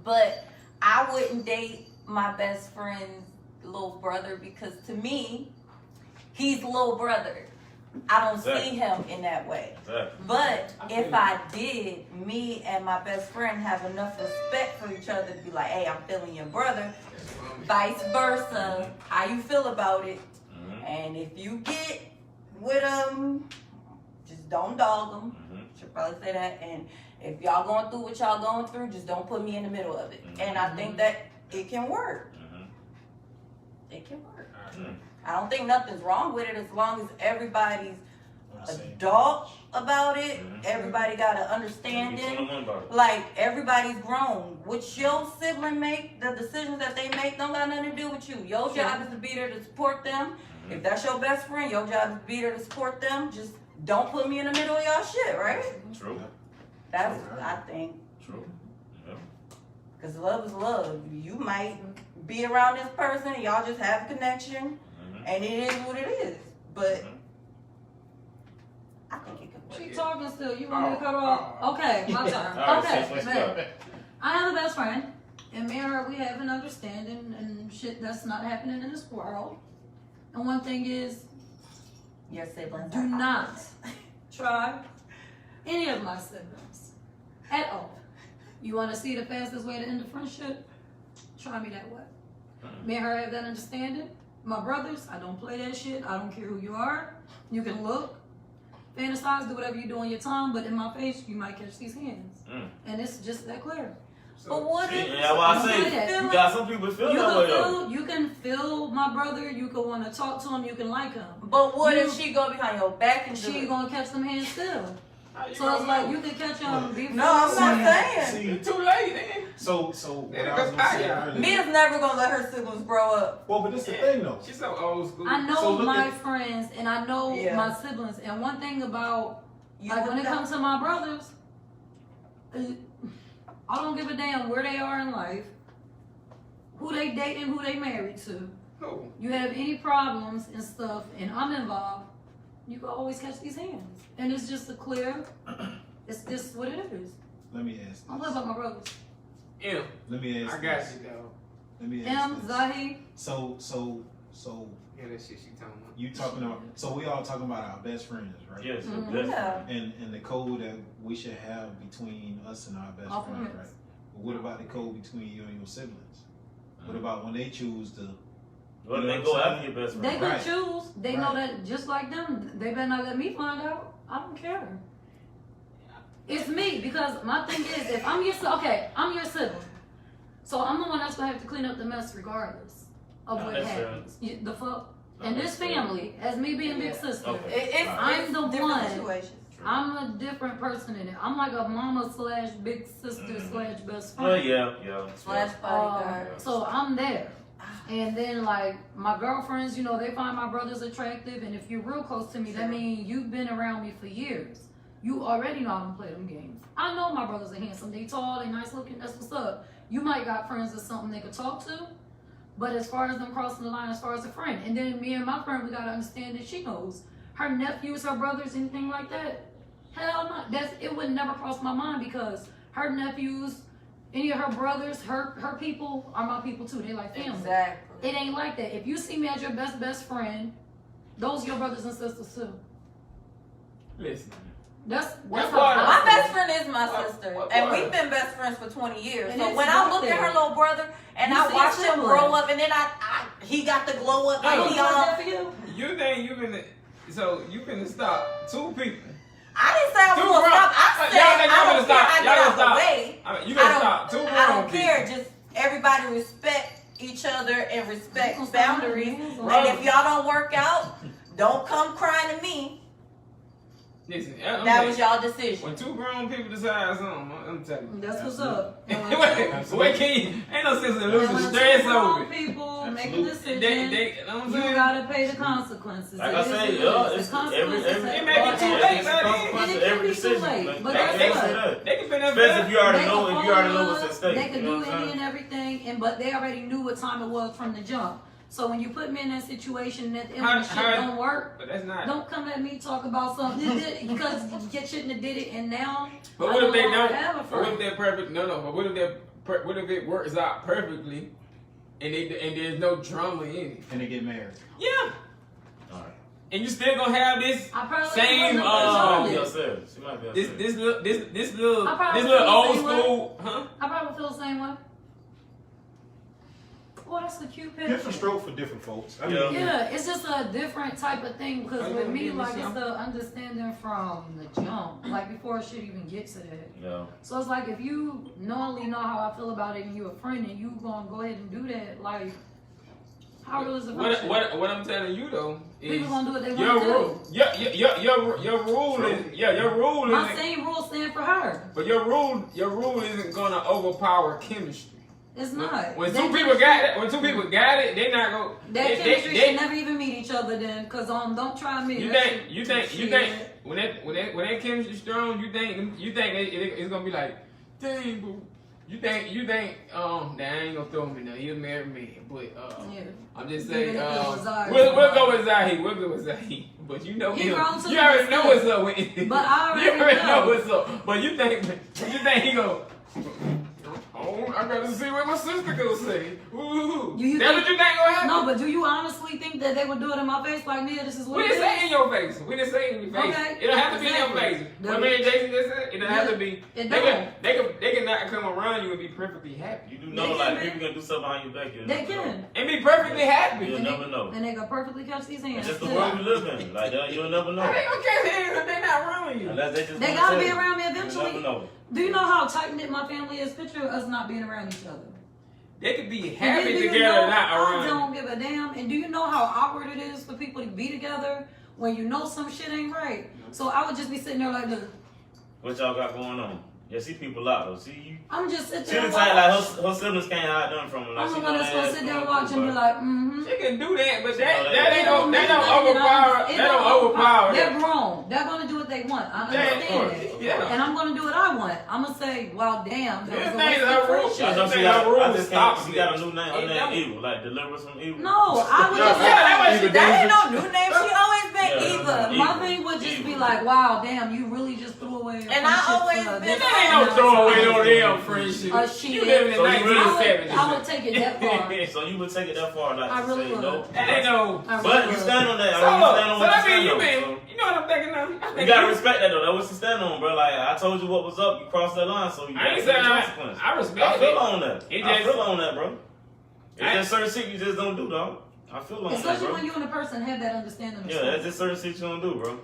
But I wouldn't date my best friend's little brother because to me, he's little brother. I don't see him in that way. Exactly. But if I did, me and my best friend have enough respect for each other to be like, hey, I'm feeling your brother. Vice versa. How you feel about it? And if you get with them, just don't dog them. Should probably say that. And if y'all going through what y'all going through, just don't put me in the middle of it. And I think that it can work. It can work. I don't think nothing's wrong with it as long as everybody's adult about it. Everybody got an understanding. Like, everybody's grown. What your sibling make, the decisions that they make don't got nothing to do with you. Your job is to be there to support them. If that's your best friend, your job is to be there to support them. Just don't put me in the middle of y'all shit, right? True. That's what I think. True. Yeah. Because love is love. You might be around this person and y'all just have a connection. And it is what it is. But I think it could work. She talking still. You want me to cut her off? Okay, my turn. All right, Okay, sis, let's man. go. I have a best friend, and me and her, we have an understanding and shit that's not happening in this world. And one thing is, Your siblings do are not opposites. try any of my siblings at all. You want to see the fastest way to end a friendship? Try me that way. Me and her have that understanding. My brothers, I don't play that shit. I don't care who you are. You can look, fantasize, do whatever you do on your time, but in my face, you might catch these hands. And it's just that clear. But what Yeah, if that's why I say you got some people feel that way though. You can feel my brother. You can want to talk to him. You can like him. But what if she go behind your back and do She it? gonna catch them hands still. So it's like you can catch him. Before No, I'm not saying. See, It's too late, man. so what I was gonna say earlier. Mia's never gonna let her siblings grow up. Well, but this the thing though. She's so old school. I know So look my at- friends and I know Yeah. my siblings. And one thing about You like when it wouldn't comes to my brothers, I don't give a damn where they are in life, who they dating, who they married to. Who? You have any problems and stuff, and I'm involved, you can always catch these hands. And it's just a clear, it's just what it is. Let me ask I love this. about my brothers. M. Let me ask I got this. you, though. Let me ask M, this. Zahi, So Yeah, that shit she talking about. you talking about? So we all talking about our best friends, right? Yes, Mhm. yes. Yeah. And the code that we should have between us and our best Our friends, friends. right? But what about the code between you and your siblings? What about when they choose to? Well, they go after your best they friend. could Right. choose. They know that just like them, they better not let me find out. I don't care. It's me because my thing is, if I'm your I'm your sibling. So I'm the one that's gonna have to clean up the mess regardless of Not what necessarily. happens. The fuck. Not In this necessarily. family, as me being big sister, Okay. I'm the different one. situations. I'm a different person in it. I'm like a mama slash big sister slash best friend. Well, yeah. Slash bodyguard. So I'm there. And then like my girlfriends, you know, they find my brothers attractive, and if you're real close to me, that means you've been around me for years. You already know how to play them games. I know my brothers are handsome, they tall, they nice looking, that's what's up. You might got friends or something they could talk to, but as far as them crossing the line, as far as a friend, and then me and my friend, we gotta understand that she knows her nephews, her brothers, anything like that. Hell no, it would never cross my mind because her nephews, any of her brothers, her people are my people too. They like family. Exactly. It ain't like that. If you see me as your best friend, those are your brothers and sisters too. Listen. That's What how part? I My feel. best friend is my What- sister, what and part? we've been best friends for 20 years. And So it's when I right look at there. her little brother and You I see watched a him sibling. grow up, and then he got the glow up, I and don't he do that on. for you. You think you finna, so you finna stop two people. I didn't say I was Two gonna grown- stop. I Y'all said think I y'all don't gonna care. stop. I Y'all get gonna out the stop. way. I mean, you I gonna don't, stop two I grown don't people. care. Just everybody respect each other and respect Don't stop boundaries. nothing. And if y'all don't work out, don't come crying to me. Listen, That was y'all decision. when two grown people decide something, I'm telling you. That's what's up. And when Wait, can you? Ain't no sense in and losing when stress two over grown it. people make a Absolutely. decision, They, you know what I'm you saying? gotta pay the consequences. Like It I is say, what it yeah, is. it's The every consequences It may be are- too and late, it man. consequences can to every be too decision. late, Like, but they that's can what. say that. They can finish Especially if you already They know, can if you already know follow what's at us, stake. They could you know do what I'm any saying? and everything, but they already knew what time it was from the jump. So when you put me in that situation and at the end when the shit don't work, But that's not. don't come at me talk about something because you shouldn't have did it and now But I what if they no longer don't? have a But what if friend. they're perfect? No. But what if it works out perfectly, and there's no drama in it? And they get married. Yeah. Alright. And you still gonna have this I probably same, wouldn't She have might controlled be it. upset. She might be this upset. this little I probably this little feel the old same way. school, huh? I probably feel the same way. Oh, that's a cute picture. Different stroke for different folks. I mean, Yeah. Yeah, it's just a different type of thing because Are you with gonna me, give me like, it's some? the understanding from the jump, like before shit even get to that. Yeah. So it's like if you knowingly know how I feel about it and you're a friend and you gonna go ahead and do that, like, how real is the friendship? What I'm telling you though is People gonna do what they your want to rule. do. Your rule is your rule My is. same rules stand for her. But your rule isn't gonna overpower chemistry. It's not. When That two people got it, they not go. That they, chemistry they, should never even meet each other then, cause don't try me. You That think shit- when that chemistry strong, you think it's gonna be like, dang, boo. You think nah, I ain't gonna throw him in there. He'll marry me, but Yeah. I'm just Even saying if it was Zahid. we'll go with Zahid. We'll go with Zahid. But you know He him. grown to You the already know extent. what's up with him. But I already you already know. know what's up. But you think he go. Oh, I gotta see what my sister gonna say. Ooh. You That's think- what you think gonna happen? No, but do you honestly think that they would do it in my face like, Nia, this is what We it didn't say it is? in your face. We didn't say it in your face. Okay. It don't have to be in your Exactly. face. What me and Jason just said, it don't have to be. It They can not come around you and be perfectly happy. You do know, They like, can, people gonna do something behind your back. You'll They never know. can. And be perfectly happy. You'll never know. And they can perfectly catch these hands. It's just the too. world we live in. Like, you'll never know. How they gonna catch hands if they not around you? Unless they just They wanna gotta tell be you. around me You'll eventually. never know. Do you know how tight knit my family is? Picture us not being around each other. They could be And happy then do you together, know, not I around don't give a damn. And do you know how awkward it is for people to be together when you know some shit ain't right? So I would just be sitting there like, look, What y'all got going on? Yeah, see people out though. See you. I'm just sitting She there the and type like watch. her siblings can't hide nothing from her. Like, I'm she the know one that's that gonna ass sit there going and watch through, and be but- like, mm-hmm. She can do that, but They that don't don't overpower. They don't overpower. They're that. grown. They're gonna do what they want. I understand that. Yeah. And I'm gonna do what I want. I'm gonna say, well, damn, that This was a thing waste is of her rule. friendship. I know she They got, got rules I just stop can't, she it. got a new name. Her It name don't. Evil, like deliver some evil. No, I would Yeah, just that was say, That ain't no new name. She always been Yeah. Eva. Evil. my thing would just be like, wow, damn, you really just threw away. a And I friendship always for been- this That ain't no amount of throwaway time. no damn friendship. Shit. You living in So you really- 1970s. I would take it that far. So you would take it that far, like I to really say would. no. That ain't no. I But really you would. stand on that. So, I mean, you stand on so what that you mean stand you on. been. You know what I'm thinking of? You gotta respect that though. That's what you stand on, bro. Like I told you what was up. You crossed that line, so you I gotta ain't take the saying consequence. I I respect feel it. on that. It I just- feel on that, bro. It's I- just certain shit you just don't do, dog. I feel on that, Especially bro. when you and a person have that understanding of Yeah, stuff. that's just certain shit you don't do, bro.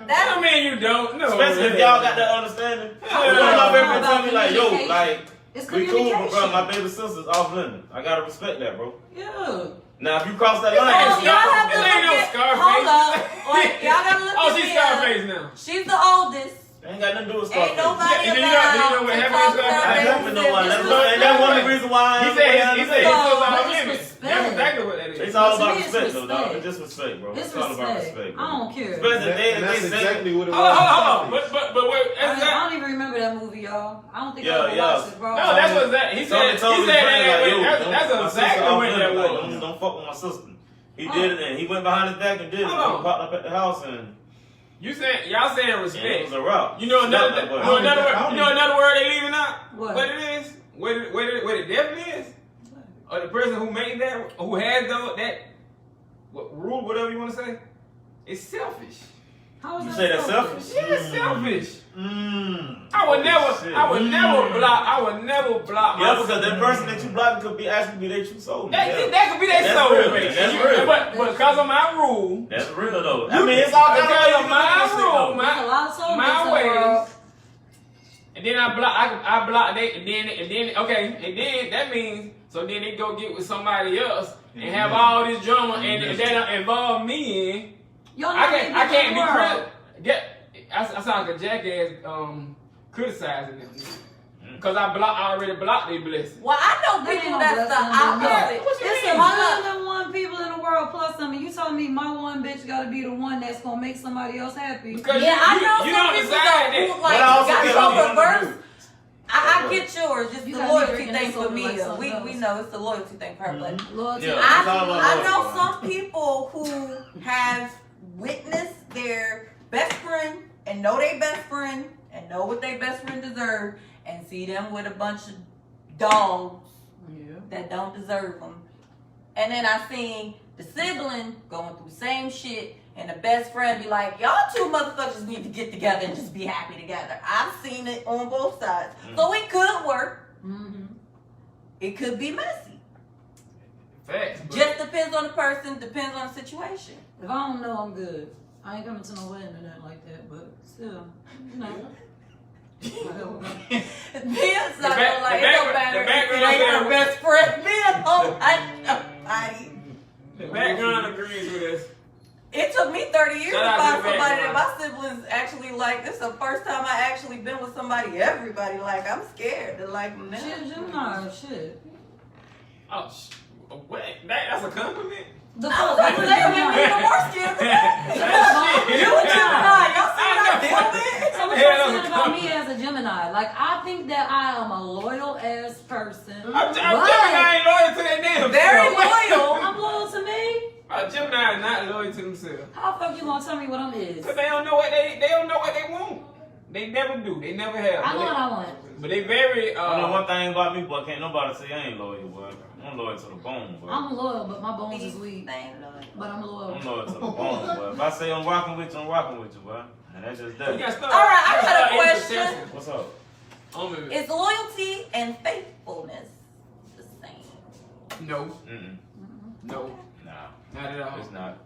That don't mean you don't. No. Especially if y'all got that understanding. Yeah. You know, my Yeah. favorite tell me like, yo, Communication. like It's We cool, communication. but bro, my baby sister's off limit. I gotta respect that, bro. Yeah. Now if you cross that Oh, line, y'all have to This ain't no look at, Scarface. hold up. Like, y'all gotta look Oh, at she's Mia. Scarface now. She's the oldest. ain't got nothing to do with Ain't Scarface. nobody Yeah, and you know allowed what to happened talk to about I Scarface? definitely know why. baby And that's one of the reasons why I He ain't said the way I he understand. said it's But off it's limits. respect. That's exactly what that is. It's all To about me, it's respect, though, dog. respect. It's just respect, bro. It's It's all about respect. respect, I bro. don't care. Especially And if that's they say, exactly what it was. Hold on. But wait, I that's that. don't even remember that movie, y'all. I don't think Yeah, I ever yeah. watched it, bro. No, that's what that. He Tony said. told He his said friend, like, yo, that's my sister exactly off what that limits, like, was. don't fuck with my sister. He did it, and he went behind his back and did it. He Hold on. popped up at the house, and You saying y'all saying it respect? was a route. You know another Snap that boy. another word they leaving out? What? What it is? What it definitely is? Or the person who made that, who has that rule, whatever you want to say, is selfish. How is You that say that's selfish? selfish? Yeah, it's selfish. Mm. I would never Shit. never block. Yeah, because that person that you blocked could be actually be their true soul. That could be their That's soul, real. mate. That's real. But because of my rule, That's real though. I mean, it's all kind because of of my rule, There's a lot of soulmates my in the world. ways. And then I block they, and then okay, and then that means so then they go get with somebody else and have all this drama and that involve me in. Y'all know I how can't many be people in the world. I sound like a jackass criticizing them because I already blocked their blessing. Well, I know That ain't people no that's the blessing, no. opposite. What you It's mean? a hundred and one people in the world plus something. You telling me my one bitch gotta be the one that's gonna make somebody else happy? Because Yeah, I know you some don't people decide who that. like But I also got get so what you reverse. do. I get yours, just You the got me loyalty drinking thing this for over me. like something We else. know it's the loyalty thing for her, but Loyalty. Yeah. I It's all about I know loyalty. some people who have witnessed their best friend and know their best friend and know what their best friend deserve and see them with a bunch of dogs Yeah. that don't deserve them. And then I seen the sibling going through the same shit and the best friend be like, y'all two motherfuckers need to get together and just be happy together. I've seen it on both sides. So it could work. Mm-hmm. It could be messy. Facts. but- Just depends on the person, depends on the situation. If I don't know, I'm good. I ain't coming to no wedding or nothing like that, but still, you know. Mia's not back- gonna like the it back- don't matter the if background it ain't her there- best friend. Mia don't like nobody. The background agrees with us. It took me 30 years Shout to out find to the somebody that background. my siblings actually like. This is the first time I actually been with somebody everybody like. I'm scared to like them now. Shit, Gemini, shit. Oh, what? That's a compliment? The I was fuck? like, they make me even more scared than that. You a Gemini. Y'all see what I deal with? So what Yeah, y'all that was saying about me as a Gemini? Like, I think that I am a loyal ass person. I'm Gemini ain't loyal to that damn Very self. loyal. I'm loyal to me. Gemini is not loyal to themselves. How the fuck you gonna tell me what I'm is? Cause they don't know what they don't know what they want. They never do. They never have. I know But what they- I want. But they very I know one thing about me, boy. Can't nobody say I ain't loyal, boy. I'm loyal to the bone, boy. I'm loyal, but my bones is weak. Ain't loyal. But I'm loyal. I'm loyal to the bone, boy. If I say I'm rocking with you, I'm rocking with you, boy. And that's just You that. gotta start. All right, I you gotta got a start question. intercession. What's up? Is loyalty and faithfulness the same? No, Mm-mm. no, Nah, not at all. it's not.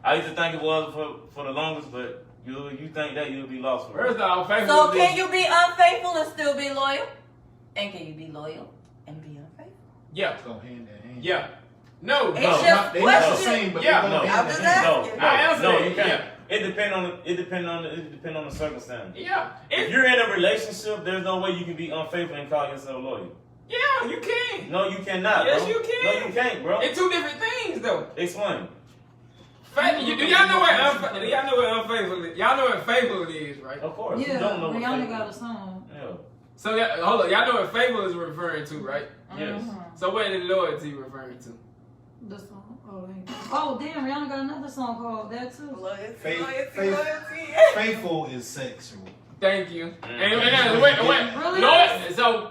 I used to think it was for the longest, but you think that you'll be lost for First off, So faithfulness can is- you be unfaithful and still be loyal? And can you be loyal and be unfaithful? Yeah, Go hand in hand. yeah. No, It's No, just They not the question. same, but Yeah, they go no. hand I'm in just hand. No, asking. I answered no, it, you can't. yeah. It depend on the circumstance. yeah. If you're in a relationship, there's no way you can be unfaithful and call yourself loyal. Yeah, you can. No, you cannot. Yes, bro. you can. No, you can't, bro. It's two different things, though. Explain. Do y'all know what unfaithful is? Y'all know what faithful is, right? Of course. You Yeah, don't know what Rihanna faithful got a is. song. Yeah. So hold on, y'all know what faithful is referring to, right? Yes. So what is loyalty referring to? The song. Oh, damn, Rihanna got another song called that too. Loyalty, Faith- loyalty, faith- loyalty. Faithful is sexual. Thank you. Mm. And wait. Really? Loyalty. So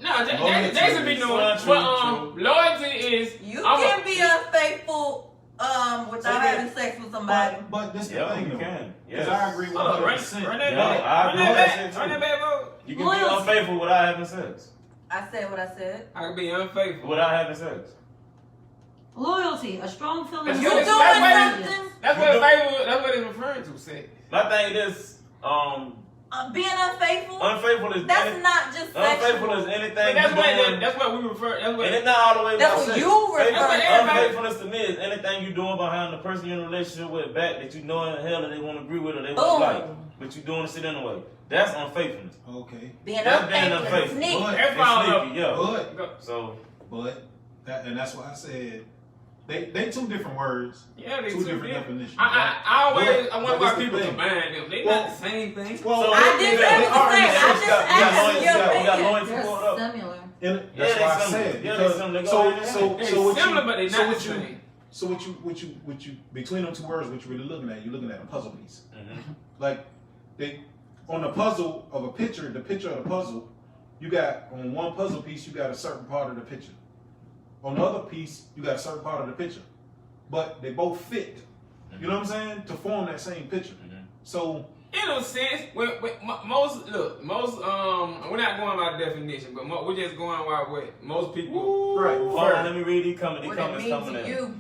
no, Loyalty Jason be is- knowing. True, But loyalty is You I'm a- can be unfaithful without Say that. having sex with somebody. But this the Yeah, thing you though. can. Because Yes. I agree Hold on, run 100%. that Yeah, back. I Run agree that with that back. shit, Run too. that back, bro. You can Loyalty. be unfaithful without having sex. I said what I said. I can be unfaithful. Without having sex. Loyalty, a strong feeling. That's of You what doing it's- allegiance. something? That's what faithful. That's what it's referring to. Say. My thing is, Being unfaithful. Unfaithful is That's not just unfaithful sexual. is But anything that's you what doing. that's what we refer. That's what And it's not all the way That's about what sex. you refer to. Unfaithfulness to me is anything you doing behind the person you're in a relationship with back that you know in hell that they won't agree with or they won't like, but you doing the shit anyway. That's unfaithfulness. Okay. Being That's being unfaithful. unfaithful. Sneak. But- That's why It's sneaky, yeah. But So and that's why I said they two different words, yeah, they two different definitions. I always But- I wonder but why it's the people thing. combine them. They Well- not the same thing. Well, I didn't say it was the same. I just asked your you got opinion. loyalty They're pulled up. similar. and Yeah, that's they why I similar. said Yeah, they because similar. They go so hand in so hand. They so what similar, you but they so not what the you same. so what you between them two words, what you're really looking at, you're looking at a puzzle piece. Mhm. Like they on the puzzle of a picture, the picture of the puzzle, you got on one puzzle piece, you got a certain part of the picture. On the other piece, you got a certain part of the picture, but they both fit. You know what I'm saying? To form that same picture. Mhm. So In a sense, most we're not going by definition, but we're just going by what most people. right, Hold on, let me read these comments. These What it comments means coming to in. you.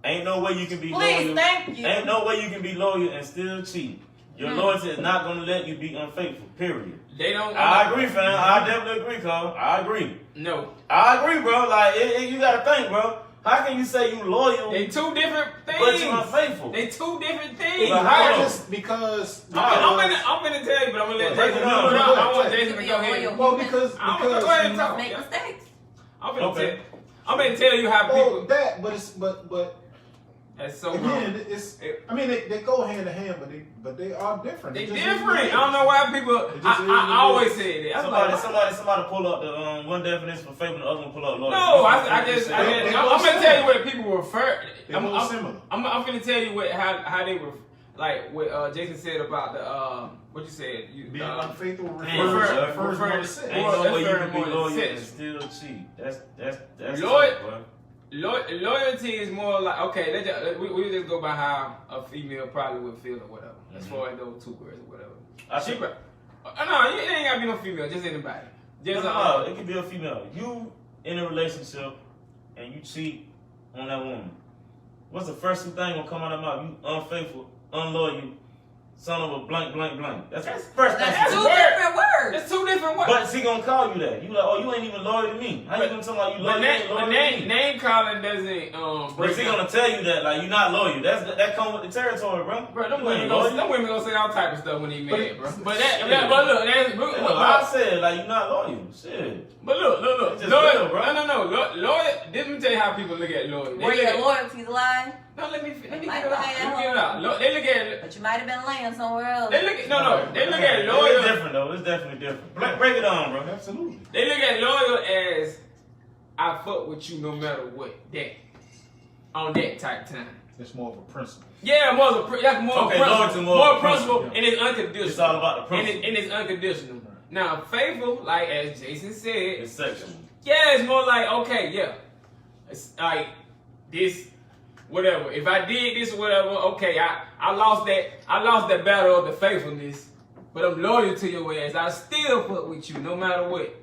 Ain't no way you can be Please, loyal. thank you. Ain't no way you can be loyal and still cheat. Your loyalty is not gonna let you be unfaithful. Period. They don't. I agree, fam. I definitely agree, Carl. I agree. No, I agree, bro. Like you gotta think, bro. How can you say you loyal they two different but things. you unfaithful? They two different things. But how? because I'm gonna tell you, but I'm gonna let Break Jason. it down. I want Break it Jason to down. go ahead. well because I'm gonna go ahead and talk. Make mistakes. I'm gonna Okay. I'm gonna tell you how well people. that but it's but That's so again wrong. it's I mean they go hand in hand but they are different. They It just different. is I don't know why people. It just is what I it always is. say that. I'm Somebody pull up the one definition for faithful, and the other one pull up loyalty. No, I'm gonna tell you what people refer. They both similar. I'm gonna tell you what how they were like what Jason said about the what you said. You Being unfaithful refer- refers more to refer- sex. Ain't Well, no way you that's can be very more loyal and sense. still cheat. That's Loyal- tough, bro. Loyalty is more like okay. We just go by how a female probably would feel or whatever. As far as those two words or whatever. I She, think no, it ain't gotta be no female. Just anybody. Just no, it could be a female. You in a relationship and you cheat on that woman. What's the first thing gonna come out of my mouth? You unfaithful, unloyal, son of a blank, blank, blank. That's the first thing. That's Two word. different words. It's two different words. But she gonna call you that. You like, oh, you ain't even loyal to me. How you gonna tell me you loyal? But You ain't loyal to me? name calling doesn't But break she down. gonna tell you that like you're not loyal. That come with the territory, bro. Bro, them You women, ain't gonna, loyal. them women gonna say all type of stuff when they mad, bro. But Shit. but look, that's Yeah, I said like you're not loyal. Shit. but look. It's just Loyal, real, bro. no. Loyal. Let me tell you how people look at loyal. They Where look your at, loyalties lie, no, let me get it Might out. lie Let at me get it out. They look at but you might have been laying somewhere else. they look at they look at It's loyal. different though. It's definitely different. Break it down, bro. Absolutely. They look at loyal as I fuck with you no matter what. That on that type time. It's more of a principle. Yeah, that's more Okay, principle. loyalty, More more principle, principle. and it's unconditional. It's all about the And principle. it's unconditional. Now, faithful, like as Jason said, It's sexual. yeah, it's more like, okay, yeah. It's like this, whatever. If I did this or whatever, okay, I lost that battle of the faithfulness, but I'm loyal to your ass. I still fuck with you no matter what.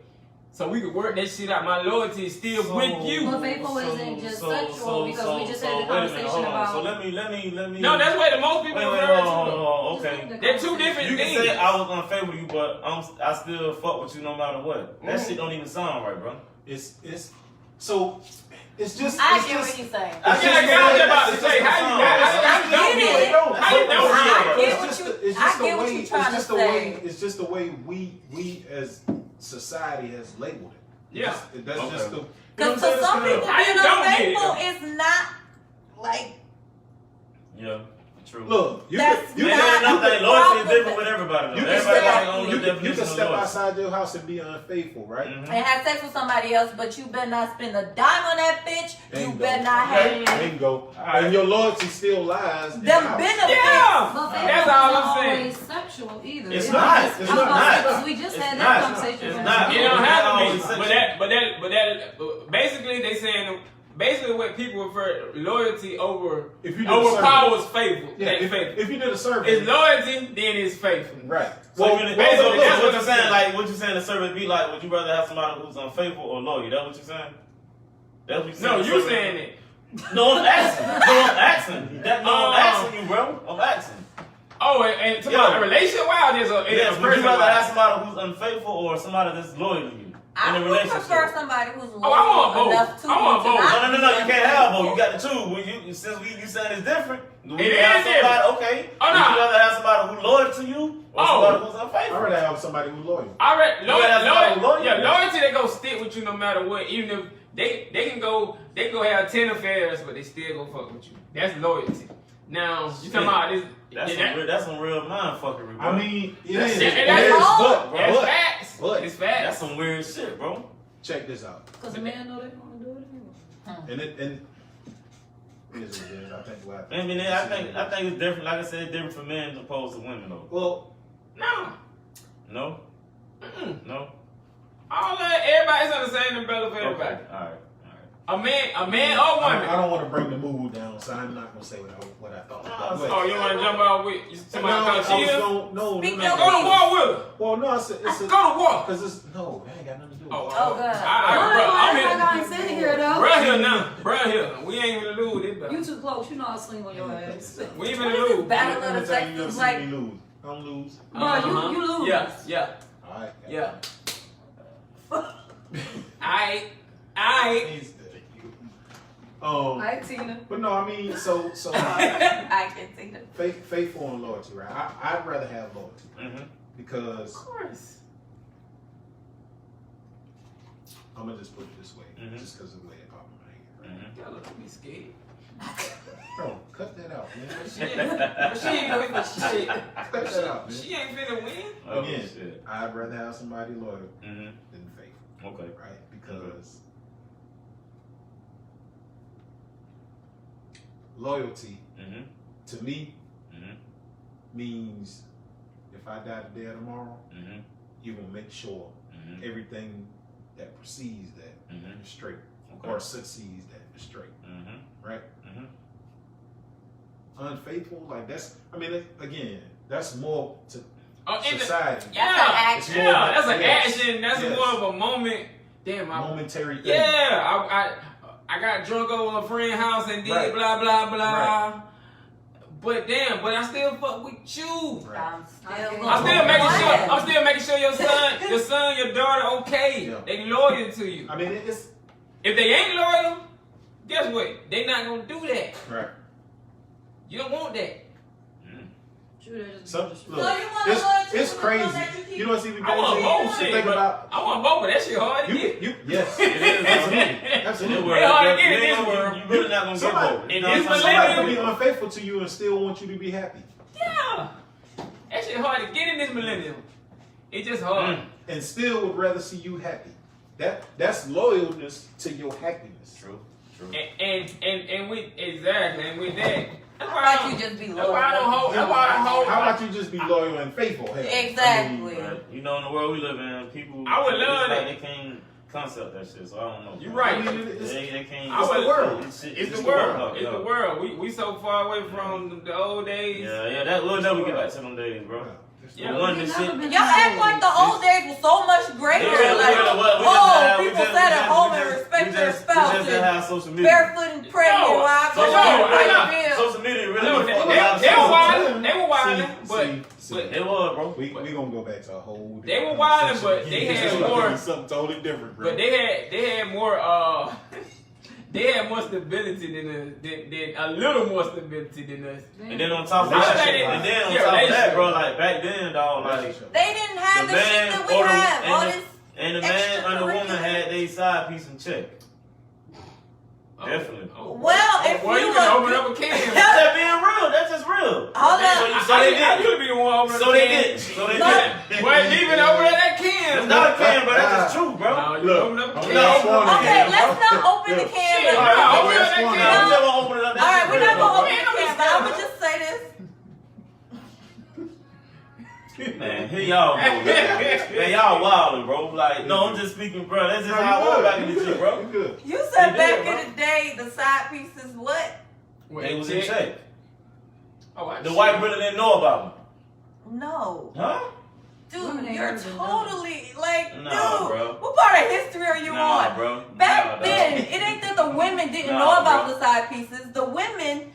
So we could work that shit out. My loyalty is still with you. Well, faithful isn't just sexual because we just had the wait a minute, conversation hold on. about. So let me. No, that's what the most people Wait, refer hold to. on, okay. They're two different You can things. say I was unfaithful to you, but I still fuck with you no matter what. That Mhm. shit don't even sound right, bro. It's so it's just I it's get just, what you're saying. I was about to say, how you get it. How you don't I get it? get what you're trying to say. It's just the way we as society has labeled it. Yeah. That's Okay. just the. Because for some people, How you being don't get it, unfaithful is not like Yeah, true. Look, you That's can, you And can, then another thing, loyalty is problem. different with everybody. Though. you can Everybody got their step, own you definition can of step loyalty. outside your house and be unfaithful, right? Mhm. and have sex with somebody else, but you better not spend a dime on that bitch. You Bingo. better not have Bingo. Alright. And your loyalty still lies in the them house. benefits. Yeah. But That's faithful all isn't I'm saying. always sexual either. It's It not. is- It's I was not. about to say, 'cause we just It's had not. that conversation. It's last not. night. You don't have to It's be, not. but that, basically they saying, basically what people refer loyalty over If you did a survey. overpowers faithful. Yeah, That if, faithful. if you did a survey, It's loyalty, then it's faithful. right. So basically, basically, that's what that's you're saying. Like, what you saying the service be like? Would you rather have somebody who's unfaithful or loyal? That what you're saying? That's what you're saying. No, the you service- saying it. No, I'm asking. No, I'm asking. I'm asking you, bro. I'm asking. Oh, and somebody a relationship? Wow, there's a Yes, would you rather have somebody who's unfaithful or somebody that's loyal to you I in a would relationship? prefer somebody who's I want both. enough to I want both. not No, you can't have both. You got the two. When you since you saying it's different. Would It you have is somebody different. okay? Oh, Would no. you rather have somebody who's loyal to you or somebody who's I'd unfaithful? rather have somebody who's loyal. Loyalty, they go stick with you no matter what. Even if they can go have 10 affairs, but they still go fuck with you. That's loyalty. Now you talking about this? That's some real mind fuckery, bro. I mean, it That's is. it. It That's is, all. but It's facts. but- It's facts. That's some weird shit, bro. check this out. Because a man know they want to do it anyway. And it is what it is. I think what I mean, I think it's different. Like I said, it's different for men as opposed to women, though. well, No. No, Mm-mm. no. All that everybody's on the same umbrella for everybody. Okay. All right. A man or woman. I don't want to bring the mood down, so I'm not gonna say what I thought. But- Oh, you want to jump out with no, somebody I called was Cheetah? no. Speak Go your to war with her. Well, no, I said it's Go to war. because it's no, that ain't got nothing to do with it. Oh, God. I'm I here. ain't sitting here though. Bruh here now. Bruh here. We ain't even lose this battle. You too close. You know I'll swing on your ass. We ain't What even is this lose. battle of the Anytime you ever sexes see like? me lose, I don't lose. Bro, you lose. Yeah. All right. Yeah. I. Alright, Tina. But no, I mean, so I can see that. faithful and loyalty, right? I'd rather have loyalty Mm-hmm. because Of course. I'm gonna just put it this way, Mhm. just because of the way it popped in my head. Right? Mm-hmm. Y'all look at me scared. Bro, cut that out, man. She ain't finna shit. Cut that out, man. She ain't finna win. Oh, Again. shit. I'd rather have somebody loyal Mm-hmm. than faithful, Okay. right? Because loyalty Mm-hmm. to me Mm-hmm. means if I die today or tomorrow, Mm-hmm. you will make sure Mm-hmm. everything that precedes that Mm-hmm. is straight Okay. or succeeds that is straight, Mm-hmm. right? Mm-hmm. Unfaithful, like again, that's more to Oh, and society. yeah, It's yeah, more that's an yes, action. That's yes. more of a moment. Damn, momentary thing. yeah, I got drunk over a friend's house and did Right. blah blah blah. Right. But damn, but I still fuck with you. Right. I'm still I'm still making sure. Why? I'm still making sure your daughter, okay. Yeah. They loyal to you. I mean, it's If they ain't loyal, guess what? They not gonna do that. right. You don't want that. So look, So you want loyalty it's from crazy. the that you keep- You know what's even I want crazy? both shit, Think but about I want both, but that shit hard to get. yes, It is absolutely, It absolutely. is hard to get in You this ain't world. gonna- You really not gonna get Somebody- both. in You know this what I'm Somebody saying? can be unfaithful to you and still want you to be happy, Yeah. That shit hard to get in this millennium. It's just hard. and still would rather see you happy. That's loyalness to your happiness. True. And with exactly and with that. That's How why about I you don't- just be That's why I don't loyal? hold. That's why I don't hold. How about you just be loyal and faithful? Hell, Exactly. But, you know, in the world we live in, people. I would love it's like that. They can't concept that shit, so I don't know. You I right. mean, it's, They can't. I would- the world. It's the world. It's the world. We so far away from the old days. Yeah. That we'll never get back to them days, bro. Yeah. But one, this shit. Y'all act like the old days were so much greater. Yeah, like, people sat at home and respect their spouse We just didn't and have social media. barefoot and pregnant No, while I go social- out I and know. pay the bill. Social media really No, was they fucking were out. wildin'. They were wildin', but It was, bro. We gonna go back to a whole. They were different wildin', conversation. but they This had is gonna more- be something totally different, bro. but they had more they had more stability than a little more stability than us. And then on top of I that, think it- and then on yeah, top of that, relationship. bro, like back then, dog, like They didn't have The the, shit man that we or the- have. All and this. and the man and the woman had their side piece in check. Definitely. Well, if well, you you can were- open up a can. That's that being real. That's just real. Hold up. So they I did. could be the one opening So the they can. did. So they No. did. Well, even over at that can. It's not a can, but that's just true, bro. No, you Look, open up a I'm can. not sworn to Okay, him. let's not open the can. Shit, but- no, open up That's that one can. I'm never open it up. All right, we're not gonna open Man, the can, but I would just say this. Man, here y'all go. Man, y'all wildin', bro. Like, no, I'm just speaking, bro. That's just No, how I you was good. back in the shit, bro. You good. You said They back did, in the day, the side pieces, what? They was in check. Oh, I The see. white really didn't know about No. them. Huh? Women Dude, ain't you're never been totally, like, Nah, dude, bro. what part of history are you Nah, on? bro. Back Nah, then, dog. it ain't that the women didn't Nah, know about bro. the side pieces. The women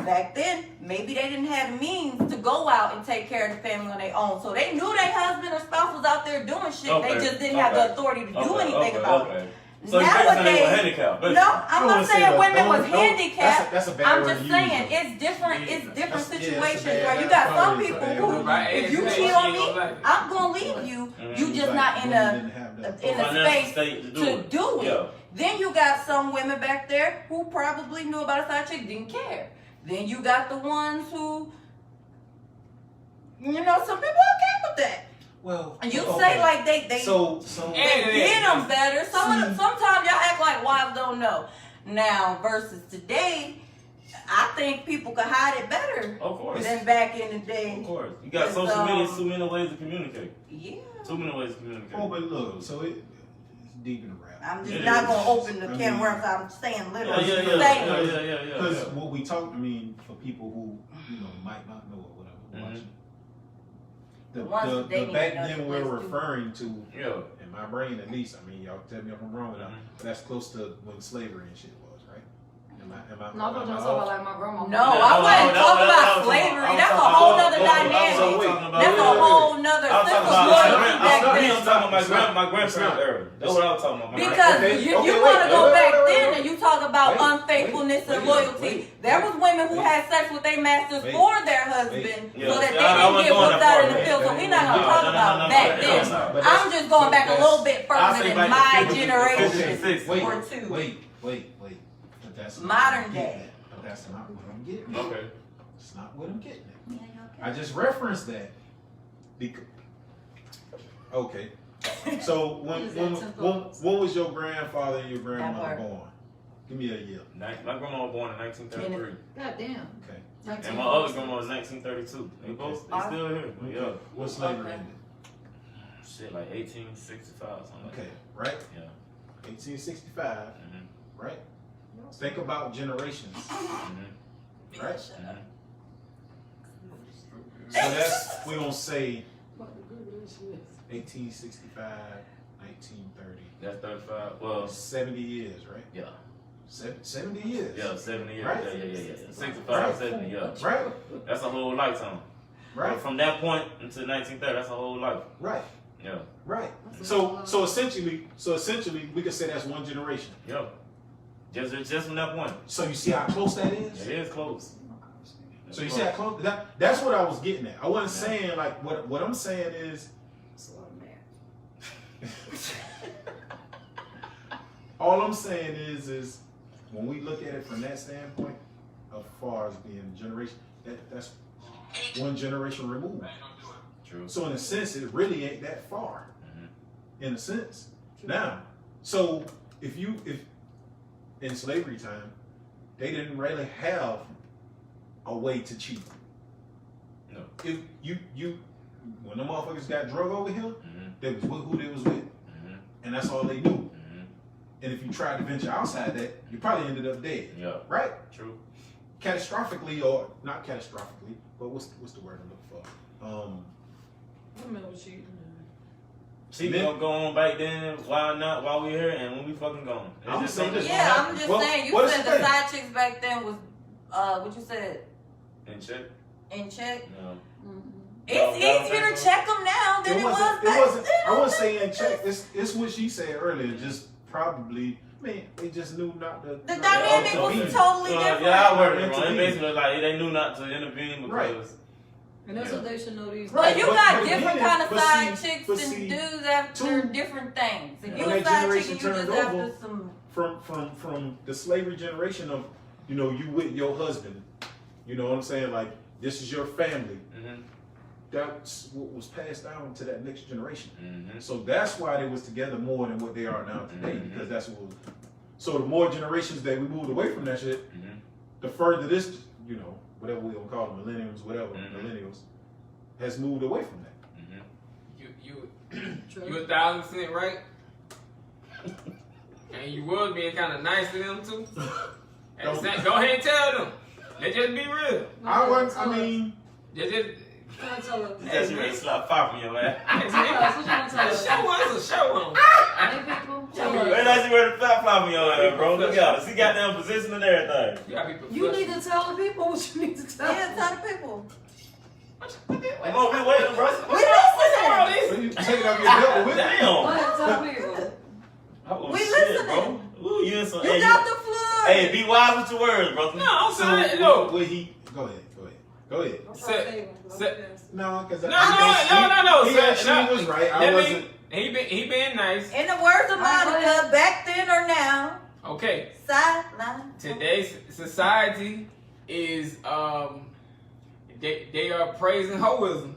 back then, maybe they didn't have the means to go out and take care of the family on their own. So they knew their husband or spouse was out there doing shit. Okay. They just didn't have the authority to do anything about it. So you saying they were handicapped? No, I'm not saying women was handicapped. That's a bad I'm word just to saying use, it's different. It's different That's- yeah, situations that's a bad- where you that's got some probably people a bad who, word. Right, if you exactly. cheat She on ain't me, gonna like it. I'm gonna leave you. You just Like, not in women a didn't have that. in a Financial space state to to do it. Yeah. Then you got some women back there who probably knew about a side chick, didn't care. Then you got the ones who, you know, some people okay with that. Well, And you okay. say like they so they did them better. Sometimes y'all act like wives don't know. Now versus today, I think people could hide it better Of course. than back in the day. Of course. You got It's, social media, too many ways to communicate. Yeah. Too many ways to communicate. Oh, but look, so it's deep in the rap. I'm just It not is. gonna open the I can of mean- worms. I'm saying Yeah, literally. yeah, saying yeah, it. yeah. Because what we talk, I mean, for people who might not know or whatever, Mhm. watching. The ones that they The need back to know then the we're place, too. referring to, Yeah. in my brain at least, I mean, y'all tell me if I'm wrong or not, Mhm. but that's close to when slavery and shit was, right? Am I No, I thought you were talking about like my grandma. No, Yeah, I wasn't no, talking that about was- slavery. I was That's a talking whole about- nother I was dynamic. talking about- That's a whole nother I was sense talking of about loyalty back I'm then. talking about It's not. my grandparents era. That's what I was talking about. Because Okay, you okay, want to wait, go wait, back wait, wait, then wait. and you talk about Wait, unfaithfulness and wait, loyalty. wait. There was women who Wait. had sex with their masters Wait. for their husband Yeah, so that see, they I didn't wasn't get going whipped that out far, in the man. field. So we're not No, gonna talk no, about no, back no, then. no, no. But I'm just going back a that's- little bit I'll further say than back to my 50s, generation 60s. Wait, or two. wait. But that's not Modern what I'm day. getting at. But that's not what I'm getting at. Okay. It's not what I'm getting at. I just referenced that. Because, okay. So when was your grandfather and your grandmother part. born? Give me a year. My grandma was born in 1933. God damn. Okay. And my other grandma was 1932. They both, they still here. But yeah. What slavery Okay. ended? Shit, like 1865, something like Okay, that. right? Yeah. 1865, Mm-hmm. right? Think about generations, Mm-hmm. right? Mm-hmm. So that's, we gonna say 1865, 1930. That's 35. Well, 70 years, right? yeah. 70 years. Yeah, 70 years. Right. Yeah. 65, Right. 70, yeah. Right? That's a whole lifetime. Right? From that point until 1930, that's a whole life. Right. Yeah. Right. So essentially, we could say that's one generation. Yeah. Just from that point. So you see how close that is? It is close. So you see how close that's what I was getting at. I wasn't saying like what I'm saying is all I'm saying is when we look at it from that standpoint, as far as being generation, that's one generation removed. True. So in a sense, it really ain't that far. In a sense. Now, so if in slavery time, they didn't really have a way to cheat. No. If you when the motherfuckers got drug over here, Mm-hmm. they was with who they was with, Mm-hmm. and that's all they knew. Mm-hmm. And if you tried to venture outside that, you probably ended up dead. Yeah. Right? True. Catastrophically, or not catastrophically, but what's the word I'm looking for? See, we gonna go on back then. Why not? While we here and when we fucking gone. It's I'm just saying something this. that's Yeah, gonna I'm just Well, saying. what You is said the the thing? side chicks back then was what you said happen. In check. in check. No. It's No, easier to check them now than it was back It wasn't. then. I wasn't saying check. It's what she said earlier. Just probably. I mean, they just knew not to. The not dynamic to was intervene. totally different. Yeah, I worded it wrong. Intervene. It basically like they knew not to intervene because. Right. And that's what they should know these But days. you But- got but different again, kind of but side see- chicks but and see, dudes after too- different things. If when you that a side chick generation and you just turned after over, some from the slavery generation of you with your husband. You know what I'm saying? Like this is your family. Mm-hmm. That's what was passed down to that next generation. Mm-hmm. So that's why they was together more than what they are now today, Mhm. because that's what was. So the more generations that we moved away from that shit, Mm-hmm. the further this, whatever we gonna call them, millennials, whatever, Mhm. millennials, has moved away from that. Mm-hmm. You 1,000% right. And you was being kind of nice to them too. At the same- go ahead and tell them. Let's just be real. I mean, Just Tell us. That's you ready to slap fire from your ass. Tell us. What you want to tell us? show us a show on. Hey, people. Show Wait, I see where the flap flop me on there, bro. Look at us. He got them position and everything. You gotta be You need to tell the people what you need to tell Yeah, them. tell the people. Come on, we waiting, bro. We listening. So you taking up your belt with me? Go Damn. ahead, tell people. Oh, We shit, bro. listening. Ooh, you in some. You Hey, got the floor. hey, be wise with your words, bro. No, I'm So saying, look. what he? Go ahead. I'm Set- trying to save him. set- No, because No. He sir, actually no. was right. I That wasn't. mean, he been nice. In the words of Alright, go Monica, ahead. back then or now, Okay, sideline. today's society is they are praising hoism.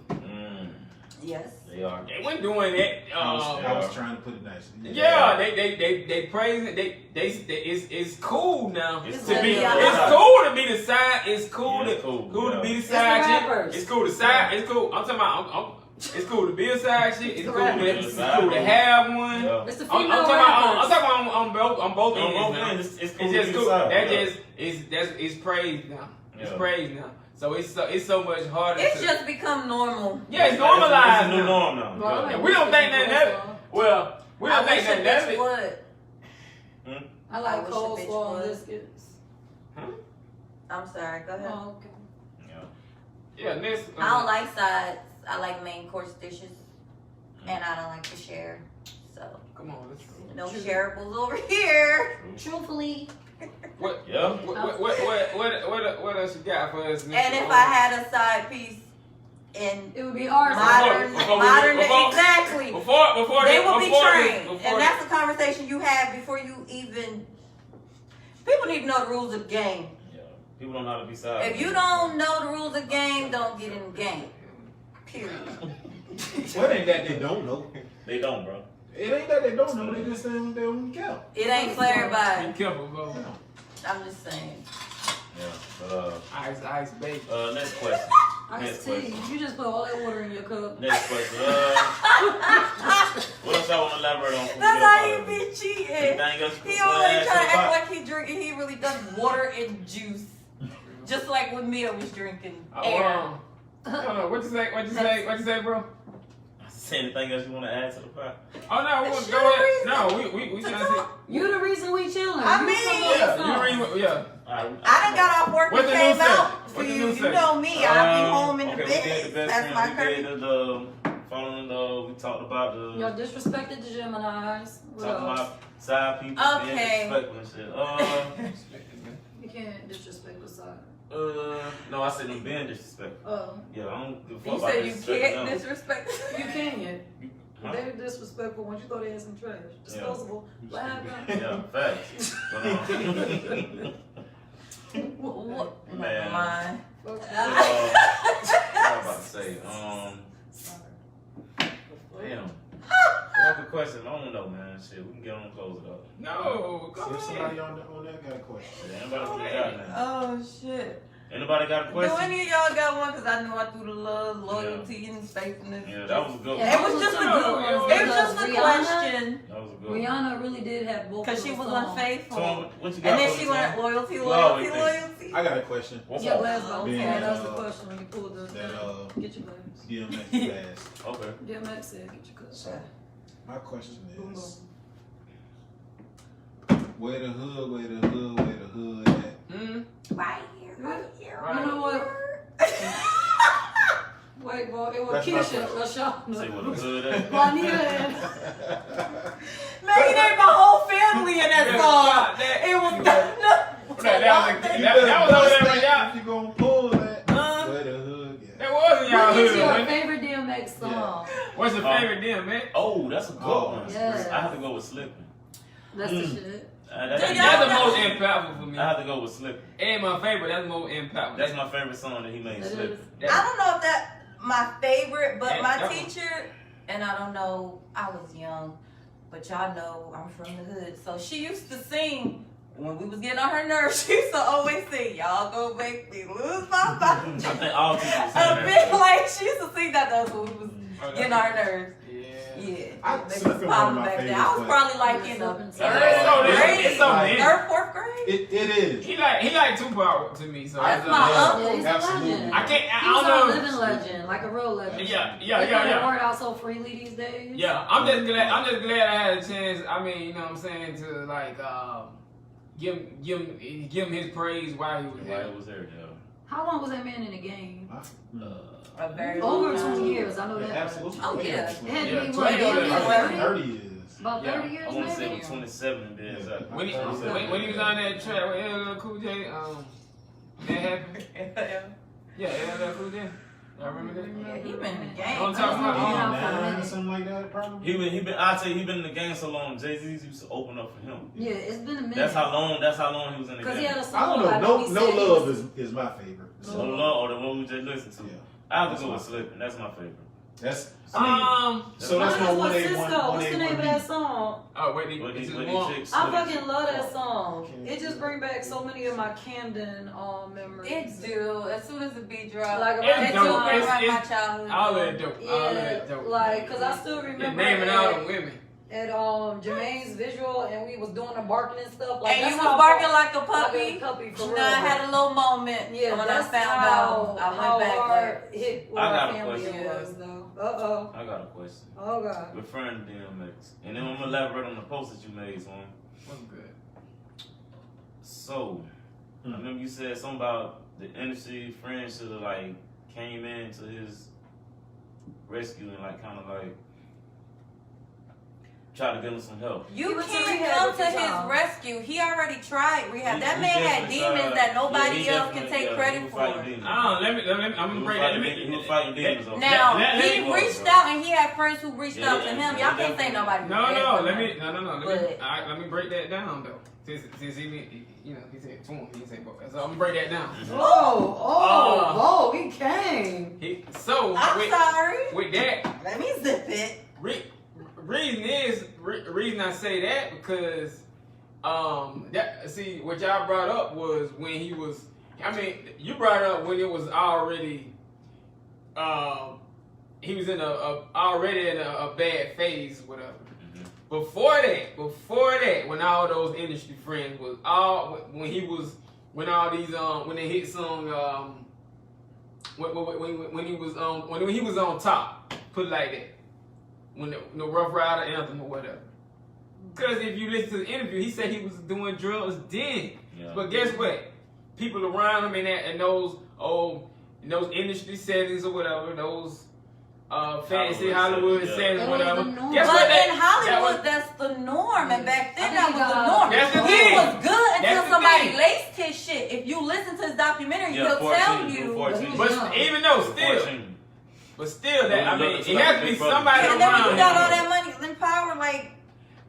Yes. They are. They weren't doing that. I was trying to put it nicely. Yeah, they praising it. It's cool now. It's to be, cool. it's cool to be the side. It's cool Yeah, to cool, to yeah. be the It's side the chick. rappers. It's cool to side. It's cool. I'm talking about. It's cool to be a side chick. It's the cool to rappers. it's cool to have one. Yeah. It's the I'm female talking rappers. about on both On ends. both now. ends, it's cool It's to just be cool. side, That yeah. just it's praised now. It's Yeah. praised now. So it's so much harder. It's to, just become normal. yeah, it's It's normalized a new now. norm now. Bro, I Yeah. like And we don't think biscuits that and that. coleslaw. Well, we I don't think wish a that that's bitch it. would. I I like wish a bitch coleslaw would. and biscuits. I'm sorry, go ahead. Oh, okay. Yeah. Yeah, next. I don't like sides. I like main course dishes. And I don't like to share. So, Come on, let's no True. shareables over here. Truthfully, What? Yeah. What else you got for us, Mr. And if I had a side piece in it would be ours. modern exactly. Before They will be before trained. before And that's a conversation you have before you even. People need to know the rules of the game. Yeah. People don't know how to be side. If you don't know the rules of the game, don't get in the game. Period. What ain't that they don't know? They don't, bro. It ain't that they don't know. They just they don't care. It ain't for everybody. Be careful, bro. I'm just saying. Yeah. But Ice, baby. next question. Iced Next tea. question. You just put all that water in your cup. Next question. What else y'all want to elaborate on? That's how you be cheating. Anything else you He wanna always ask try to about? act like he drinking. He really does water and juice. Just like when Mia was drinking air. No, what you say, bro? Say anything else you want to add to the pot? Oh no, we want It's to your go ahead. reason No, we to trying to talk. You the reason we chilling. I You mean- come up with Yeah, something. you read. Yeah. I done got off work What's and the new came out segment? for What's the you. new You segment? know me. I be home in the okay, we did the bed. best That's my friends. We curfew. did the following we talked about the Y'all disrespected the Geminis. What talking else? about side people Okay. being disrespectful and shit. You can't disrespect the side. No, I said them being disrespectful. Oh, Yeah, I don't give a fuck You about said you disrespecting can't them. disrespect. you can yet. Huh? They're disrespectful once you throw their ass in trash. Disposable. What happened? Yeah, facts. But, What? Man. Never mind. Fuck what you. I was about to say? Damn. One good question. I don't know, man. Shit, we can get on and close it up. No, go See if ahead. somebody on that got a question. Yeah, anybody got it, man? Oh shit. Anybody got a Do question? any of y'all got one? Cause I know I threw the love, loyalty, and faithfulness. Yeah, that was a good one. Yeah. It was just a No, good. it was It was just a Rihanna- question. That was a good one. Rihanna really did have both. Cause of she those was songs. unfaithful. So, what you got And then for she me, went Tom? loyalty, You loyalty, always think. loyalty. I got a question. What's Your up? glass box. Being, Yeah, that's the uh, question when you pull the. that, Get your glass. DMX pass. Okay. DMX said, "Get your cup." So, my question Boom, is, boom. where the hood at? Right here, right here. Right. You know what? Wait, boy, it was That's my Keisha, question. Say what LaShawn, the hood at? Juanita, and Man, you named my whole family in that Yeah, song. that- It was that was over there with y'all. If you gonna pull that, Uh, where the hood at? That was in y'all what is hood, your wasn't it? favorite DMX song? What's your favorite damn man? Oh, that's a good Oh, one. yes. I have to go with Slippin'. That's the shit. That's Do y'all the know- most impactful for me. I have to go with Slippin'. And my favorite, that's the most impactful. That's my favorite song that he made, That Slippin'. is- I don't know if that's my favorite, but Yeah, my that one. teacher, and I don't know, I was young, but y'all know I'm from the hood. So she used to sing when we was getting on her nerves. She used to always sing, "Y'all go make me lose my mind." I think all people A say bit that. like she used to sing that to us when we was getting on her nerves. Yeah. I- They Slipping was one of popping my back then. I favorites, was but- probably like in the It's third It's so grade, many. third, fourth grade. It is. He like Tupac to me. So I- it's, my yeah, uncle. Yeah, he's a absolutely. legend. I can't. He I was a don't know. living legend, like a real legend. Yeah. They put that word out so freely these days. Yeah, I'm just glad I had a chance. I mean, you know what I'm saying, to like give him his praise while he was Right, there. it was there, yeah. How long was that man in the game? A very long Over time. 20 years. I know that. Absolutely. Oh, yeah. It had to Yeah, be 20 what, years. 30? 30 years. About 30 Yeah. I years, want to say it maybe. was 27 and then exactly. When he was on that track with LL Cool J, that happened. Yeah, LL Cool J. Y'all remember that? Yeah, he been in the game. Don't talk about- Nine or something like that, probably. He been. I tell you, he been in the game so long. Jay-Z used to open up for him. Yeah, it's been a minute. That's how long he was in the Because game. he had a I song. don't know. he No said he Love was- is my favorite. No Love or the one we just listened to. Yeah. I have to go with Slippin'. That's my favorite. That's. Um, So that's Mine my is one with A Cisco. one. What's the name of that song? oh, wait, What this these is one. chicks. I fucking love that song. It just brings back so many of my Camden memories. It do. As soon as the beat drop, Like It's around it that do. dope. time. It's- Right, my it's- childhood. All of it dope. All of Yeah, it dope. like, cause I still You're remember naming all the women. at Jermaine's visual, and we was doing the barking and stuff. Like, And that's you how was barking far- like a like puppy. a puppy for You real. know, I had a little moment Yeah, when I that's found how, out. I how went back hard like, hit with I our got a family question. it was, though. Uh-oh. I got a question. Oh, God. We're friend DMX, and then I'm gonna elaborate on the post that you made, son. What's good? So, I remember you said something about the industry friends should have like came in to his rescue and like kind of like try to give him some help. you He went to can't rehab come with to his his mom. rescue. He already tried rehab. He- That he man had definitely demons tried. that nobody Yeah, he else can definitely- take yeah, credit he was for. fighting demons. Let me. I'm He gonna was break that. fighting- he was fighting demons. over Now, Let he me- reached out and he had friends who reached Yeah, out to him. yeah, Y'all can't say definitely. nobody. No. Let me. But- Let me break that down though. Since he, you know, he said two. He said both. So I'm gonna break that down. Whoa, he came. So I'm with, sorry. with that, Let me zip it. reason I say that because see what y'all brought up was when he was. I mean, you brought up when it was already. He was in already in a bad phase, whatever. Before that, when all those industry friends was when he was when all these when they hit song when he was on top, put it like that, when the Rough Rider anthem or whatever. Because if you listen to the interview, he said he was doing drugs then. Yeah. But guess what? People around him in those industry settings or whatever, those fancy Hollywood yeah. settings or That was whatever. the norm. Guess But what? in Hollywood, that's the norm, and back then I that think was the he norm. That's the He thing. was good That's until the somebody thing. laced his shit. If you listen to his documentary, Yeah, he'll 14, tell you. 14. But even though still, 14. but still that I mean, It's it like has to be Big Brother. somebody And then when around you got all him. that money and power, like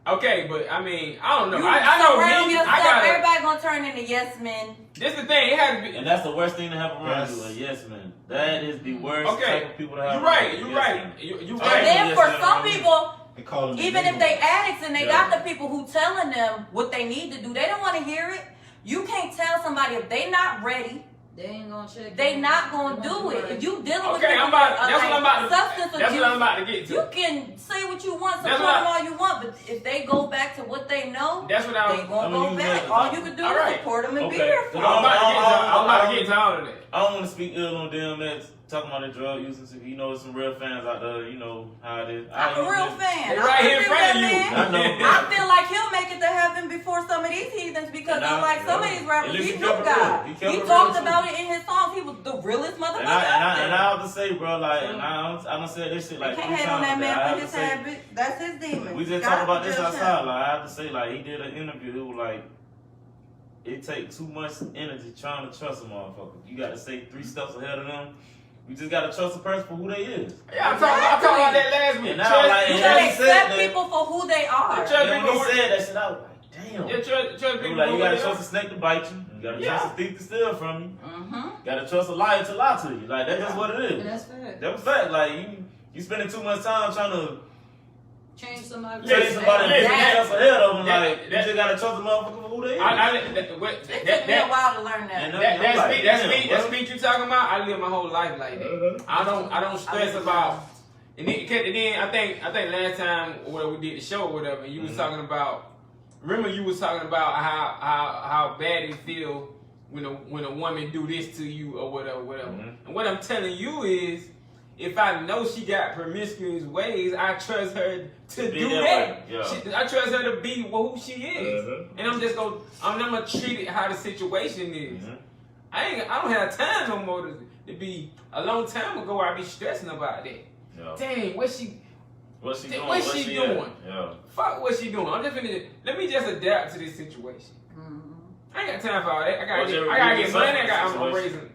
Okay, but I mean, I don't know. you I know surround me. yourself, I got everybody gonna turn into yes men. This the thing. It has to be. And that's the worst thing to have around Yes. you, a yes man. That is the worst Okay, type of people to have you're right. around You're yes right. man. You're And right. And then yes, for man, some I mean- people, They call them even if they addicts and they Yeah. got the people who telling them what they need to do, they don't want to hear it. You can't tell somebody if they not ready, They ain't gonna check. they you. not They gonna won't do it. right. If you dealing with Okay, people I'm about. that are That's what I'm about. like To, substance that's abuse, what I'm about to get you to. can say what you want, That's support what them all you want, but if they go back to what they know, That's what I they was. gonna I mean, go you back. get- All you can do All is right. support them and be Okay. there for So I'm them. about to get to all of that. I don't want to speak ill on DMX, talking about the drug users. You know, there's some real fans out there. You know how it is. I'm a real fan. They right here in I front of you. I know. I feel like he'll make it to heaven before some of these heathens because And I- unlike some of these rappers, at least he he knew kept it God. real. He kept He it talked real, about too. it in his songs. He was the realest motherfucker And I out there. have to say, bro, like, and I don't say this shit like You can't 3 hate on times. that I man have for to his say- habit. That's his demon. We just God talked about this judge him. outside. Like, I have to say, like, he did an interview. It was like, it takes too much energy trying to trust a motherfucker. You got to say 3 steps ahead of them. You just got to trust a person for who they is. Yeah, I'm talking about that last week. And now, like, You and gotta he said accept that- people for who they are. Trust And when he people- said that shit, I was like, damn. Yeah, trust It people. was like, you got to who trust a snake to bite you. You got to Yeah. trust a thief to steal from you. Mm-hmm. Got to trust a liar to lie to you. Like, that's just what it And is. that's fact. That's a fact. Like, you spending too much time trying to Change somebody. chase somebody and listen, put that- yourself ahead of them. that- Like, you that- just got to trust a motherfucker for who they is. It took me a while to learn that. And That I'm like, speech you talking about, I live my whole life like that. I don't stress about And then I think last time when we did the show or whatever, you was talking about. Remember, you was talking about how bad it feel when a woman do this to you or whatever. Mm-hmm. And what I'm telling you is, if I know she got promiscuous ways, I trust her to do that. Yeah. I trust her to be who she is, Mm-hmm. and I'm gonna treat it how the situation is. Mm-hmm. I don't have time no more to be. A long time ago, I be stressing about that. Yeah. Dang, What's she doing? What's she doing? Yeah. Fuck what she doing. I'm just finna, let me just adapt to this situation. I ain't got time for all that. I gotta get money. I'm raising.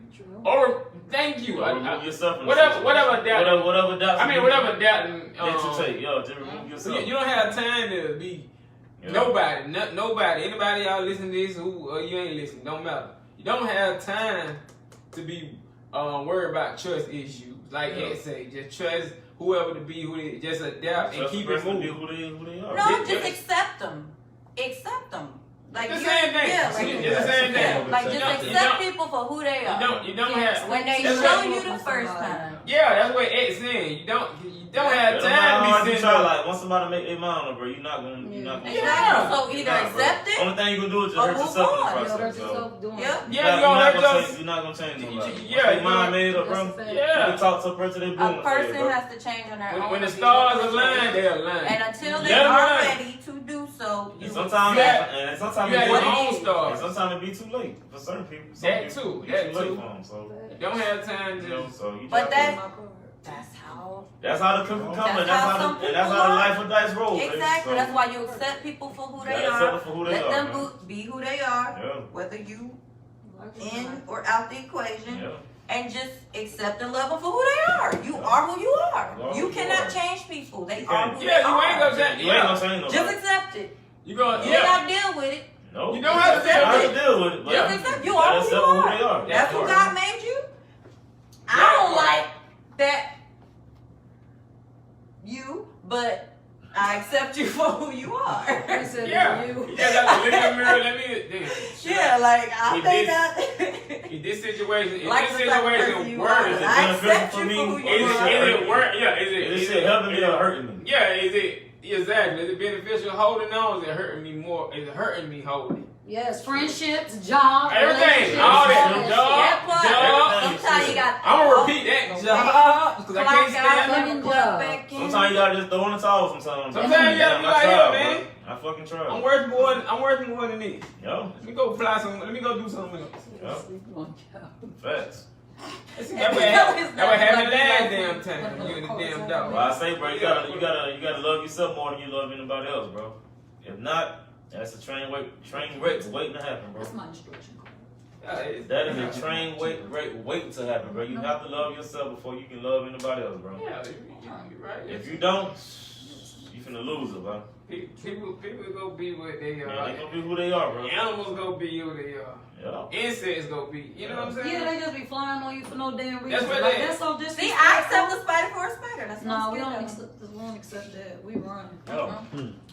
Or thank you. Remove yourself. Whatever adapting. Whatever adapting. I mean, whatever adapting. That you take. Yo, just remove yourself. You don't have time to be nobody. Nobody. Anybody y'all listen to this who you ain't listening. Don't matter. You don't have time to be worried about trust issues. Like Ed say, just trust whoever to be who they. Just adapt and keep it moving. Who they are. No, just accept them. Accept them. Like the same thing. Yeah, like, It's the same thing. like just You don't- accept people for who they are. You don't have. When they that's show what- you the first time. Yeah, that's what Ed's saying. You don't have No matter time how to you be try, sitting. like, once somebody make their mind up, bro, you're not gonna. Yeah. So either accept it. Only thing you can do is just Or hurt move yourself in the on. process. So. Yep. Yeah, You're you gonna not hurt gonna yourself. change. You're not gonna change nobody. Yeah, Once you their mind know- made up, bro. That's a fact. You Yeah. can talk to a person they A boom. person has to change on their own. When the to be stars able to align, change. they align. And until they Let 'em are align. ready to do so, you Sometimes, You sometimes You it have your be- own and stars. sometimes it be too late for certain people. Some That people, too, it's that too late too. for them. So You don't have time you know, to. so you But just- that's how. that's how the cookie come, That's and how some that's people how the are. life of dice rolls. baby. Exactly. So, That's why you accept people for who they gotta accept are. them for who they Let are, them man. be who they are, Yeah. whether you in or out the equation. Yeah. And just accept and love them for who they are. You are who you are. You are You who cannot you are. change people. They You are can't. who Yeah, they you are. ain't gonna change. You ain't gonna Yeah, change nobody. Just accept it. you gonna. You Yeah. ain't gotta deal with it. No. You don't have to You deal have with to it. deal with it. but Just accept you gotta are who accept you who are. they are. That's who part. God made you. I That don't part. like that you, but I accept you for who you are. I said Yeah. you. Yeah, that's look in the mirror. Let me. Yeah, like I He think did- that. In this situation, Like the type of person worth you it. are. Is it I beneficial accept for you me? for who you Is are. it worth? Yeah, Is is this shit helping me or hurting me? Yeah, is it exactly? Is it beneficial holding on? Is it hurting me more? Is it hurting me holding? Yes, friendships, job, Everything, relationships, all that. shit. Job, That part. job. Sometimes you got. I'm gonna repeat that job because I can't stand fucking it. job. Sometimes you gotta just throw in the towel. Sometimes Sometimes you gotta be I like, tried, yo, bro. man. I fucking I'm tried. worth more than this. Yo, Let me go fly some. Let me go do something else. yo, facts. That would happen last damn time. You and the damn dog. Well, I say, bro, you gotta love yourself more than you love anybody else, bro. If not, that's a train wreck waiting to happen, bro. That's my instruction card. That is a train waiting to happen, bro. You have to love yourself before you can love anybody else, bro. Yeah, you're right. If you don't, you finna lose it, bro. People go be what they Man, are. they gonna be who they are, bro. Animals go be who they are. Yeah. Insects go be. You know what I'm saying? Yeah, they just be flying on you for no damn reason. That's what Like, they- that's so disrespectful. See, I accept the spider for a spider. That's No, not we scared don't of. accept, we won't accept that. We run. Yo.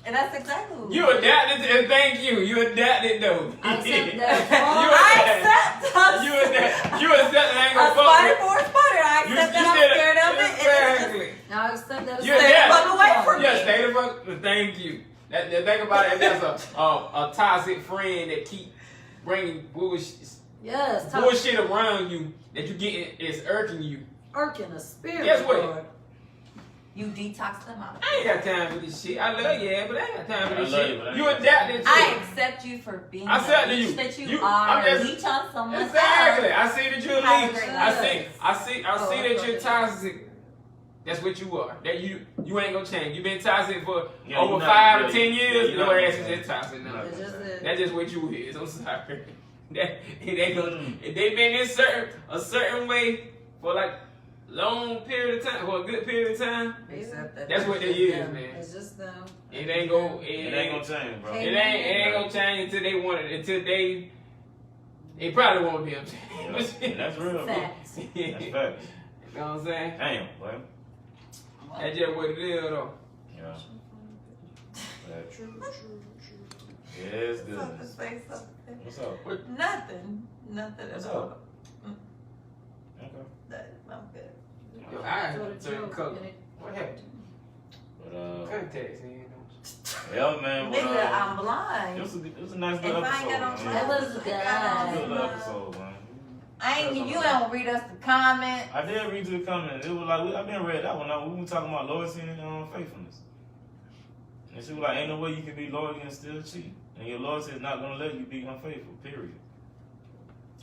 And that's exactly who You adapted, and thank you. You adapted though. I accept You that. I You accept adapted. You accept that I ain't a gonna fuck spider with. for a spider. I You accept that I'm said scared of it. And it's just, Exactly. Now I accept that. You stay the adapt. fuck away from Yeah, me. stay the fuck. Thank you. That think about it. There's a toxic friend that keep bringing Yes, bullshit around you that you get is irking you. irking a spirit. Guess what? Lord. you detox them out. I ain't got time for this shit. I love you, but I ain't got time for I this love shit. you, but I You ain't- adapted to I it. accept you for being I said the to you, leech that you, you- are. I'm just- Leech on someone Exactly. else. I see that you're a Have a leech. great I life. see that you're toxic. That's what you are. That you ain't gonna change. You've been toxic for Yeah, over you're not- 5 yeah, to 10 years. you're Your not ass gonna is change. just toxic now. It's just that. That's just what you is. I'm sorry. That it ain't gonna. If they been in a certain way for like long period of time, for a good period of time, Accept that. that's what they is, man. It's just them. It ain't go. It ain't gonna change, bro. Hey, It ain't gonna change until they want it. Until they probably won't be able to. Yeah. And that's real, bro. Facts. That's facts. You know what I'm saying? Damn, boy. That's just what it is, though. Yeah. Facts. Yes, good. Something, say something. What's up? Nothing. Nothing What's at all. up? Okay. I'm good. Yo, I So have the certain joke, color. and it What happened? But Context, man. yeah, man. But, Nigga, I'm blind. it was a nice little If I episode. ain't got no man. It was It good. was a good little episode, man. You don't read us the comment. I did read you the comment. It was like I've been read that one. We were talking about loyalty and faithfulness. And she was like, ain't no way you can be loyal and still cheat. And your loyalty is not gonna let you be unfaithful. Period.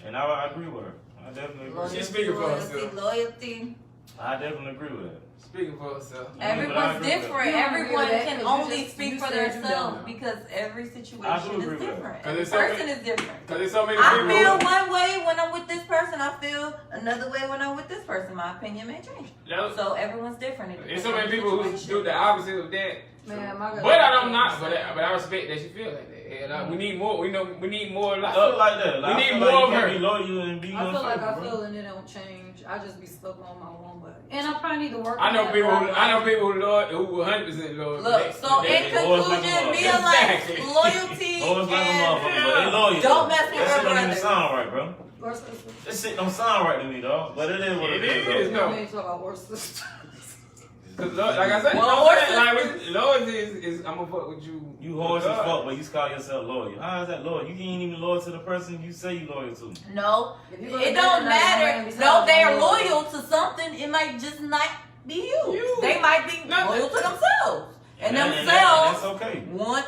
And I agree with her. I definitely agree. She's speaking for herself. Loyalty. I definitely agree with that. Speaking for herself. Everyone's different. You don't Everyone agree with that can 'cause only you speak for said you themselves don't. because every I do situation agree is with that. different. 'Cause Every it's so person many- is different. Cause there's so many I people. feel one way when I'm with this person. I feel another way when I'm with this person. My opinion may change. There's So everyone's different. so many people who do the opposite of that. Man, my God. But I don't not. But I respect that she feel like that. And we need more. We need more. I feel like that. Like, We I need feel more like of you can't her. be loyal and be I feel like I unfaithful, feel bro. and it don't change. I just be stuck on my one body. And I probably need to work I on know that, people. but I know people who 100% loyal. Look, so in conclusion, be a Exactly. like loyalty Always like a motherfucker, but they and loyal. don't mess with That her shit don't even brother. sound right, bro. Worse sister. That shit don't sound right to me, dog. But it is what it is, It is. bro. No. We ain't talking about worse sister. Cause like I said, Well, loyalty is I'm gonna fuck with you. You horse as God. fuck, but you call yourself loyal. How is that loyal? You ain't even loyal to the person you say you loyal to. No, If you gonna it do don't that, matter. then No, they're I'm loyal to something. It might just not be you. You. They might be No. loyal to themselves, and that's themselves okay. want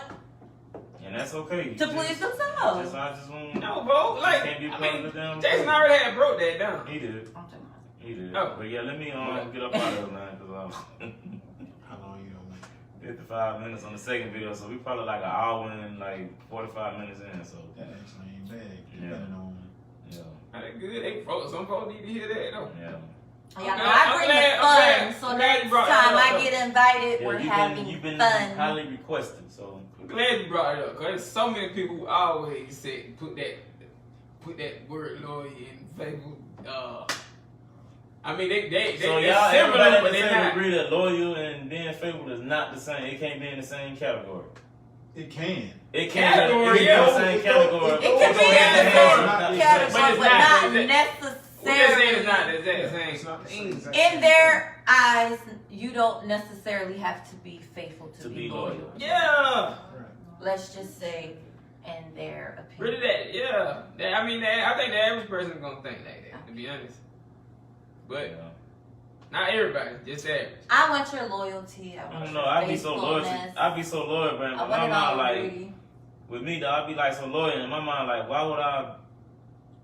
And that's okay. to please themselves. I just want. No, bro. Like Can't be I part mean, of the damn Jason thing. already had broke that down. He did. He did. Oh. But yeah, let me get up out of here, man, because How long you gonna make? 55 minutes on the second video, so we probably like an hour and like 45 minutes in. So That actually ain't bad. Yeah. Depending on. yeah, Alright, good. They folks, some folks need to hear that though. yeah. Yeah, I'm no, glad- I I'm bring glad- the I'm fun, glad- so I'm glad you next brought that time I up. get invited, Yeah, we're you've having been fun. highly requested, so I'm glad you brought it up, cause there's so many people who always say put that word loyal and faithful. I mean they so they're y'all, similar, everybody but at the they're table not. agree that loyal and being faithful is not the same. It can't be in the same category. It can. It can't Category, be in yeah. the same category. It can be in the But same category, it's but not. not What they're saying is not necessarily. the exact same It's not the thing. same. In their eyes, you don't necessarily have to be faithful to be loyal. Yeah, Let's just say, in their really opinion. that. Yeah, I mean, I think the average person is gonna think like that, to be honest. But Yeah. not everybody, just average. I want your loyalty. I want don't your know. I'd be so loyal. faithfulness. I'd be so loyal, man. I But want my it mind, all like, greedy. with me, though, I'd be like so loyal. In my mind, like, why would I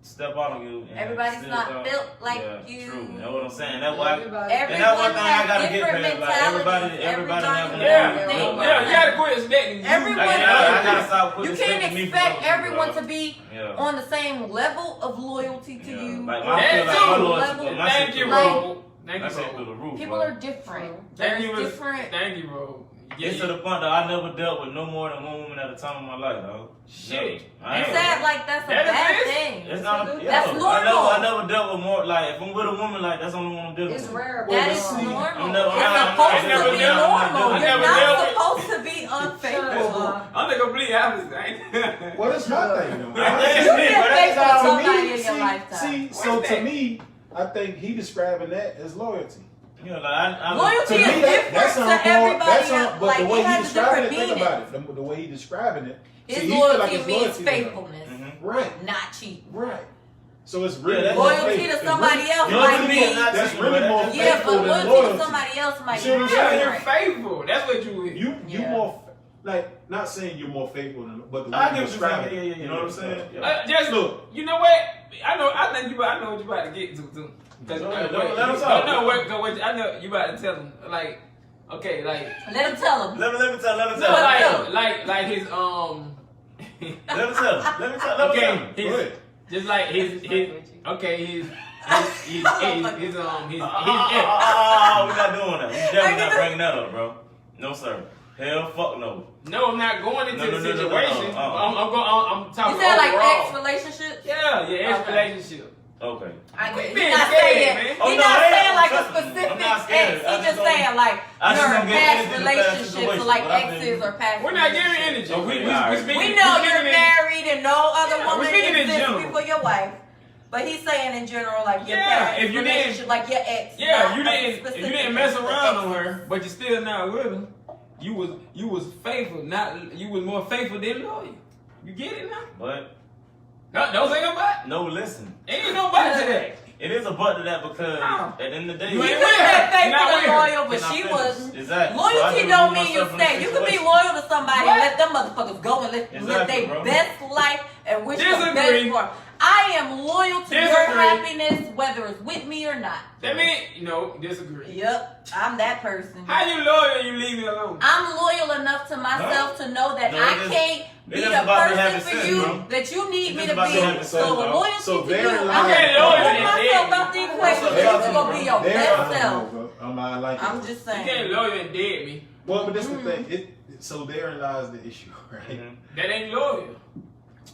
step out on you? And Everybody's still not thought- built like yeah, you. True. That's what I'm saying. That's why. Everybody. And that's one Everyone thing I has gotta get different past. Like, mentalities. everybody have Everybody Yeah, their They- own yeah, you gotta quit expecting you. Everyone- Like, I gotta stop putting You can't expecting me expect from other everyone people, to be Yeah. on the same level of loyalty to Yeah. you. Like, or I feel like That my too. loyalty, my Thank shit you, through Like- the roof. Ro. Thank My you, shit Ro. through the roof, People bro. are different. Thank There's you, different. Thank you, bro. It's to the point that I never dealt with no more than one woman at a time in my life, dog. Shit. I It's ain't. sad, like that's a That is bad this? thing. It's not. Yeah, That's normal. I never dealt with more. Like, if I'm with a woman, like that's the only one I'm dealing It's with. rare. Well, That but is see, normal. I'm never- It's I'm supposed never to be dealt- normal. I You're never not dealt with- supposed to be unfaithful. I'm the complete opposite. Well, it's my thing, though. That's You me, get but that's faithful to how- somebody in your lifetime. so What's to that? me, I think he describing that as loyalty. You know, like I Loyalty To is me, different that's to on point. everybody. That's on, but Like, the it way he has a describing it, different think meaning. about it. The way he describing it, His see, he feel like loyalty it's means loyalty to him. faithfulness, Right, not cheating. right. So it's really Yeah, that's more Loyalty faith. to It's somebody really- else You know might what I mean? be. Not That's cheating, really but more that's- Yeah, faithful but than loyalty loyalty. to somebody else might be See what I'm Yeah, saying? you're different. faithful. That's what you is. You Yeah. more like not saying you're more faithful than, but the way I you get what you're describe saying. it. Yeah, You know what I'm saying? Yeah. Just Look. you know what? I know what you about to get to too. Cause Go ahead, let him talk. I know you about to tell him. Like, okay, like Let him tell him. Let me tell. no, Let him tell. like his Let me tell. Let me tell. okay, Go his ahead. just like his okay his Oh, we not doing that. We definitely not bringing that up, bro. No, sir. Hell, fuck no. no, I'm not going into No, the no, no, no, situation. no, I'm talking You said like overall. ex relationships? Yeah, ex Okay. relationship. Okay. We He's been not scared, saying, man. he's Oh, no, not I saying am. like a Trust me. I'm specific not scared. ex. I He's just just saying don't- like I just your don't get past energy in the past relationships, so situation. like What I've been- exes or past. We're not giving relationships. energy. Okay, We alright. speaking. We know we you're speaking in- married and no other Yeah, we're woman speaking in exists general. before your wife. But he's saying in general, like your Yeah, past if you relationship, didn't- like your ex. Yeah, not you didn't. If specific you didn't mess ex, around ex. on her, but you still not with her. You was faithful. Not you was more faithful than loyal. You get it now? But No, don't say no but. no, listen. Ain't no but to that. It is a but to that because How? at the end of the day, You You ain't could with have her. been You're not faithful with and her. loyal, but Can I she finish? was. Exactly. So I Loyalty can don't remove mean you myself from the stay. You can be situation. loyal to somebody What? and let them motherfuckers go and live Exactly, their bro. best life and wish the Disagree. best for 'em. I am loyal to your Disagree. happiness, whether it's with me or not. That mean disagree. Yep, I'm that person. How you loyal and you leave me alone? I'm loyal enough to myself to know that No, I it is- can't be it is the about to person have for sense, you bro. that you need It me is to about to be. have sense, So bro. loyalty So to there you, lies- I'm Okay, gonna loyal put and myself dead. out the equation. That's You're what gonna be your There- best self. I like I'm it. just You can't saying. loyal and dead me. Well, but that's the thing. So therein lies the issue, right? Mhm. That ain't loyal.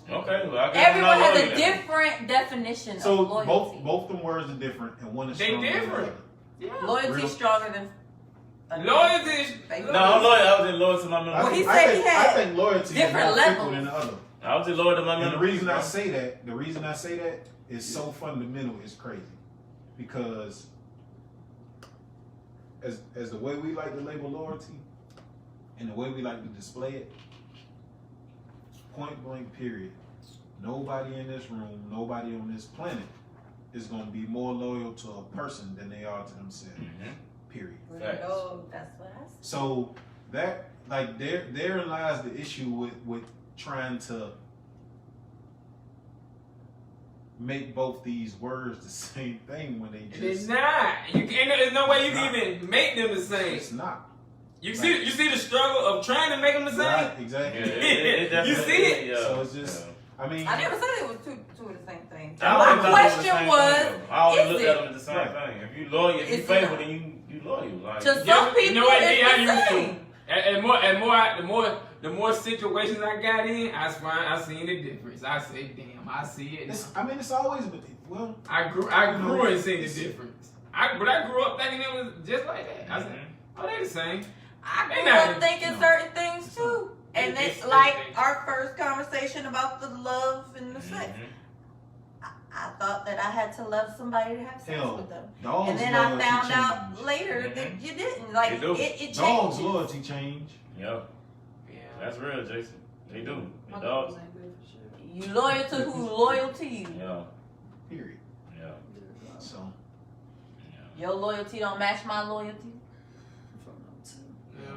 Okay, well, I guess Everyone I'm not has a loyal then. different definition So of loyalty. both them words are different, and one is They stronger than the different. other. Yeah. Loyalty Real- is stronger than Loyalty is. Faithful. No, I'm loyal. I was just loyal to my I member. Well, he think- said I he think, had I think loyalty is different more fickle levels. than the other. I was just loyal to my And member. the reason I say that is so fundamental is crazy, because as the way we like to label loyalty and the way we like to display it, point blank period, nobody in this room, nobody on this planet is going to be more loyal to a person than they are to themselves. Mhm. Period. Facts. Oh, that's what I said. So that like there lies the issue with trying to make both these words the same thing when they It is just not. You can't. There's no way you It's can not. even make them the same. it's not. You see the struggle of trying to make them the same. Right, Yeah, exactly. it You definitely- see it? Yeah. So it's just Yeah. I mean I never said it was two of the same thing. I My always thought they were the question same was, thing, though. I always is looked it? at them as the same Right. thing. If you loyal, if you Is it faithful, not? then you loyal. Like, to Yeah, some you people, know what, D, I it's used the to. same. The more situations I got in, I seen the difference. I say, damn, I see it. it's, Now. I mean it's always been well I grew and seen the difference. But I grew up thinking it was just like that. I said, Mhm. oh, they the same. I They grew not- up thinking no. certain things too. And It's- it's like it's- our first conversation about the love and the sex. Mhm. I thought that I had to love somebody to have sex Hell, with them. dogs And then I loyalty found out change. later Mhm. that you didn't. Like, You do. it changes. Dogs loyalty change. Yeah, Yeah. that's real, Jason. They do. My The dogs dogs. ain't good for shit. You loyal to who's loyal to you. Yeah, Period. yeah, So yeah. Your loyalty don't match my loyalty. Yeah.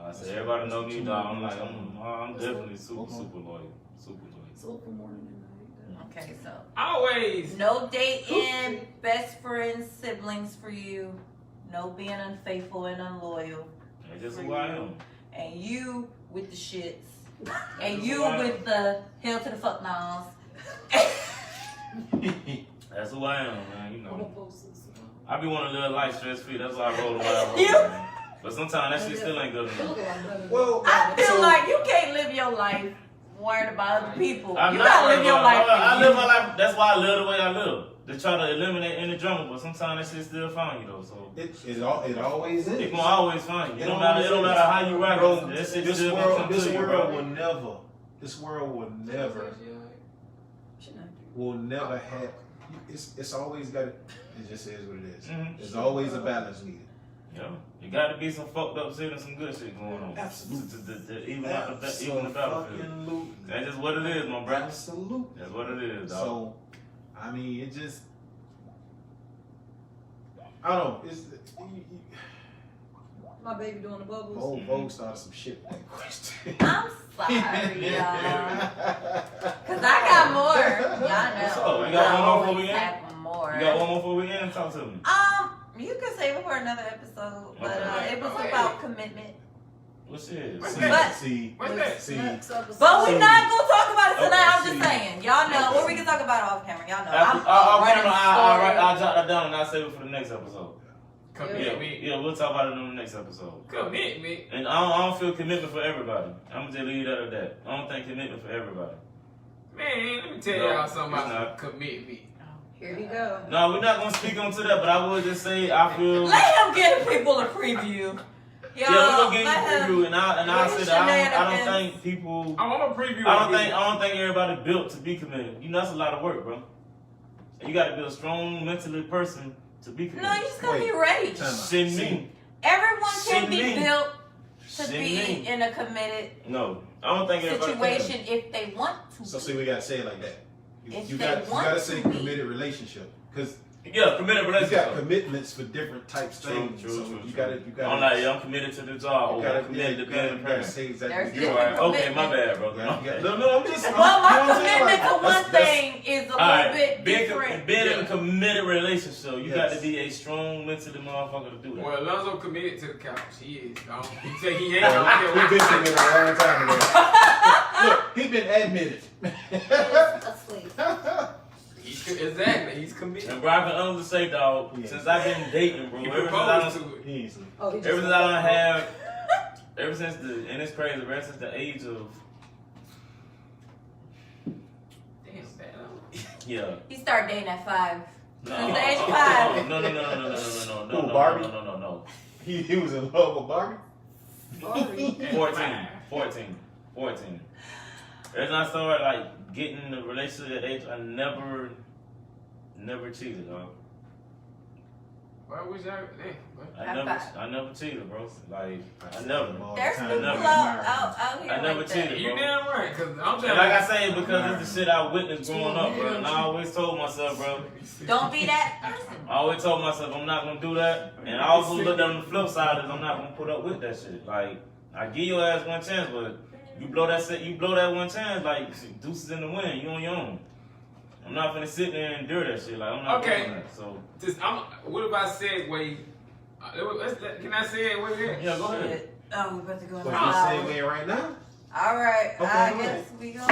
I said everybody know me, dog. I'm definitely super loyal. Super loyal. So for morning and night. Okay, so Always. no dating, best friends, siblings for you. No being unfaithful and unloyal. That's just who I am. And you with the shits. And That's you who I am. with the hell to the fuck nows. That's who I am, man. You I'm gonna know, post this. I be wanting to live life stress free. That's why I roll the way I roll. You- Man. But sometimes that shit still ain't good It enough. look like better. Well, I feel so- like you can't live your life worried about other people. I'm You not gotta worried live your about life it. I for live you. my life. That's why I live the way I live. To try to eliminate any drama, but sometimes that shit still find you though. So it always is. it gonna always find you. It don't always matter. It don't is. matter how you rock. Bro, That shit this still gonna come world to you, will bro. never. This world will never have. It's always got. It just is what it is. Mhm. There's always a balance needed. Yeah, you got to be some fucked up shit and some good shit going on. Absolutely. To even out the even the battlefield. Absolutely. That's just what it is, my brother. Absolutely. That's what it is, dog. So, I mean, it just. I don't know. It's. My baby doing the bubbles. Old folks started some shit with that question. I'm sorry, y'all. Cause I got more. Y'all know. What's up? You got one more before we I end? have more. You got one more before we end? Talk to me. You can save it for another episode, but Okay. it was Okay. about commitment. What's it? What's See, that? see, What's that? see. Next episode. But we're So- not gonna talk about it tonight. Okay, I'm just see. saying, y'all know. Okay. Or we can talk about it off camera. Y'all know. I'll running story. jot that down and I'll save it for the next episode. Commitment. Yeah, we'll talk about it on the next episode. Commitment. And I don't feel commitment for everybody. I'm gonna just leave that at that. I don't think commitment for everybody. Man, let me tell No, y'all something it's about not. commitment. Here we go. No, we're not gonna speak onto that, but I will just say I feel. Let him give people a preview. Yeah, we're gonna give you let a him- preview, and I With said that I shenanigans. don't think people. I want a preview. I don't think everybody built to be committed. You know, that's a lot of work, bro. You got to be a strong mentally person to be committed. No, you just gotta be Wait. ready. Time out. Shitting me. Everyone can be Shitting me. built to Shitting be me. in a committed No, I don't think everybody situation if they want to. So see, we gotta say it like that. If You they got want to to say be. committed relationship because Yeah, committed you got relationship. commitments for different types of True, things. true, So true, you true. gotta I'm like, yeah, I'm committed to the job. you Or I'm gotta committed to being a gotta parent. say exactly. There's You're right. Okay, my bad, bro. No, I'm just. Well, my you know what I'm saying? commitment to Like, one that's- thing is a little Alright, bit being different. in a committed relationship, you got Yes. to be a strong mentally motherfucker to do that. Well, Alonzo committed to the couch. He is. He say he ain't. I don't care We've what been you saying it say. a long time ago. Look, he's been admitted. Asleep. Exactly. He's committed. And bro, I can honestly say, dog, Yeah. since I've been dating, bro, He ever since I proposed done, to it. He ain't sleep. Oh, he just ever since I done have, ever since the, and it's crazy, ever since the age of, Damn, bad. yeah. He started dating at 5. No, Since the age of 5. no, Who, Barbie? no. He was in love with Barbie. 14. Ever since I started like getting in a relationship at that age, I never cheated, dog. Why was y'all? Damn. I never cheated, bro. Like I never. There's Time. people never out here I never like cheated. that. You damn right. Cause I'm And telling like I say, because it's the shit I witnessed growing up, bro. Yeah. And I always told myself, bro. Don't be that person. I always told myself I'm not gonna do that. And I also looked on the flip side is I'm not gonna put up with that shit. Like I give your ass one chance, but you blow that one chance, like deuces in the wind. You on your own. I'm not gonna sit there and endure that shit. Like I'm not Okay. doing that. So what about segue? Can I say it? What is it? yeah, go ahead. Shit. Oh, we about to go in But the you hour. segue right now? Alright, Okay, I go guess we going.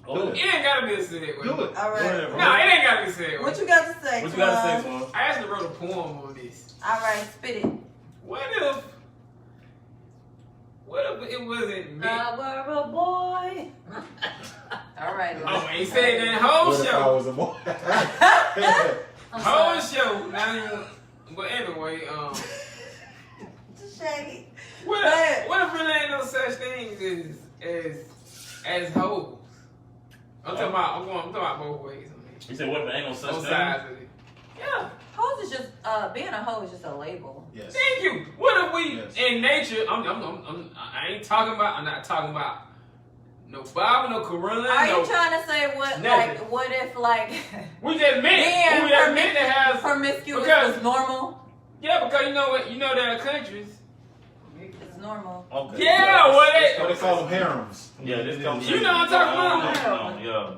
Go It ahead. ain't gotta be a segue. Do it. Go ahead, Alright. bro. No, it ain't gotta be a segue. What you got to say, What you gotta say, Twan? Twan? I actually wrote a poem on this. Alright, spit it. What if it wasn't me? I were a boy. Alright, Oh, ain't saying that whole What if I show. was a boy? Whole show. Not even. But anyway, Shady. what if really ain't no such thing as hoes? I'm talking about both ways. You said what if it ain't no such Both thing? sides of it. Yeah. Hoes is just being a hoe is just a label. Yes. Thank you. What if we Yes. in nature? I'm not talking about no Bible, no Quran. Are no, you trying to say what Nothing. like what if like we just meant being we just meant to have. promiscuous because- is normal? Yeah, because you know what? You know there are countries. It's normal. Okay. Yeah, what What they they. call them harems. Yeah, this comes. You know what I'm talking about. Yeah.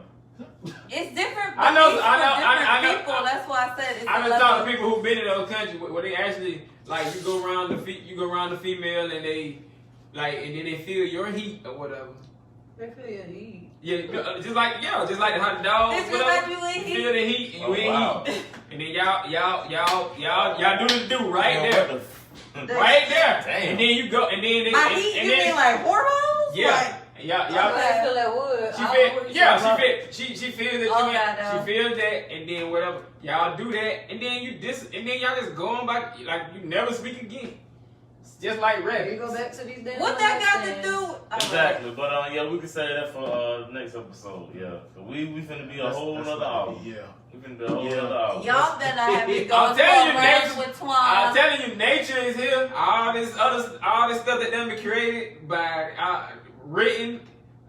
It's different. I know- beliefs I for know- different I know- people. That's why I said it's I've a been talking level. to people who've been in those countries where they actually like you go around the female and they like and then they feel your heat or whatever. They feel your heat. Yeah, just like how the dogs. They feel whatever. like you in You heat. feel the heat and you Oh, in wow. heat. And then y'all do the do right What there. the f- Right there. Damn. And then you go and then My and, heat, and you then, mean like hormones? yeah. Like, And y'all Okay. feel that wood. she feels that Oh, you goddamn. she feels that and then whatever. Y'all do that and then and then y'all just go on back like you never speak again. It's just like You rabbit. go back to these damn what that got to understands. do? Exactly, but yeah, we can say that for the next episode. Yeah, so we finna be a whole That's nother hour. Yeah. We finna be a whole Yeah. nother hour. Y'all better have me I'm going telling you, for a run nature- with I'm Twan. telling you, nature is here. All this stuff that done been created by written,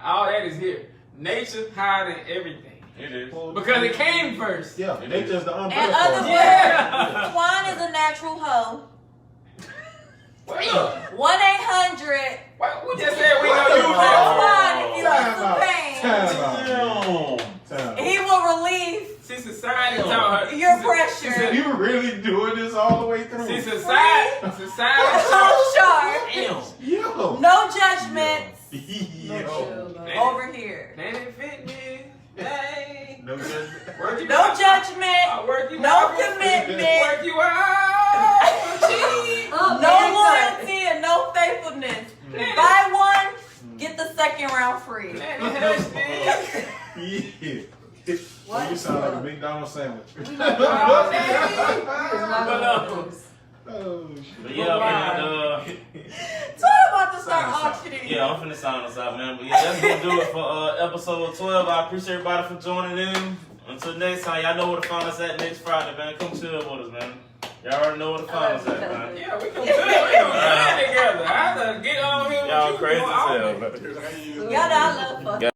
all that is here. Nature hiding everything It is. because it came first. Yeah, It they is. just the In umbrella. other for it. Yeah. Twan is a natural hoe. Wait up. 1-800 We just said we gonna use Call that. Twan if you Time want some out. pain. Time out. Time out. He will relieve See, society taught her. your see, pressure. You really doing this all the way through? See, society No charge. Damn. Yo. No judgments Yo. over here. Planet Fitness. Hey. No judgment. Work you No out. judgment. I work you No out. commitment. Work you out. Oh, No man, loyalty and no faithfulness. Buy one, get the second round free. Planet Fitness. Yeah. What? You sound like a McDonald's sandwich. We not doing all that. Hey. We is not But, doing this. Oh shit. But yeah, man. Talk about to start Sign us out. auctioning. Yeah, I'm finna sign us out, man. But yeah, that's gonna do it for episode 12. I appreciate everybody for joining in. Until next time, y'all know where to find us at next Friday, man. Come chill with us, man. Y'all already know where to find us at, man. Yeah, we gonna plan together. I gotta get on here with Y'all you. crazy as Go out. hell, man. Y'all know I love fucking.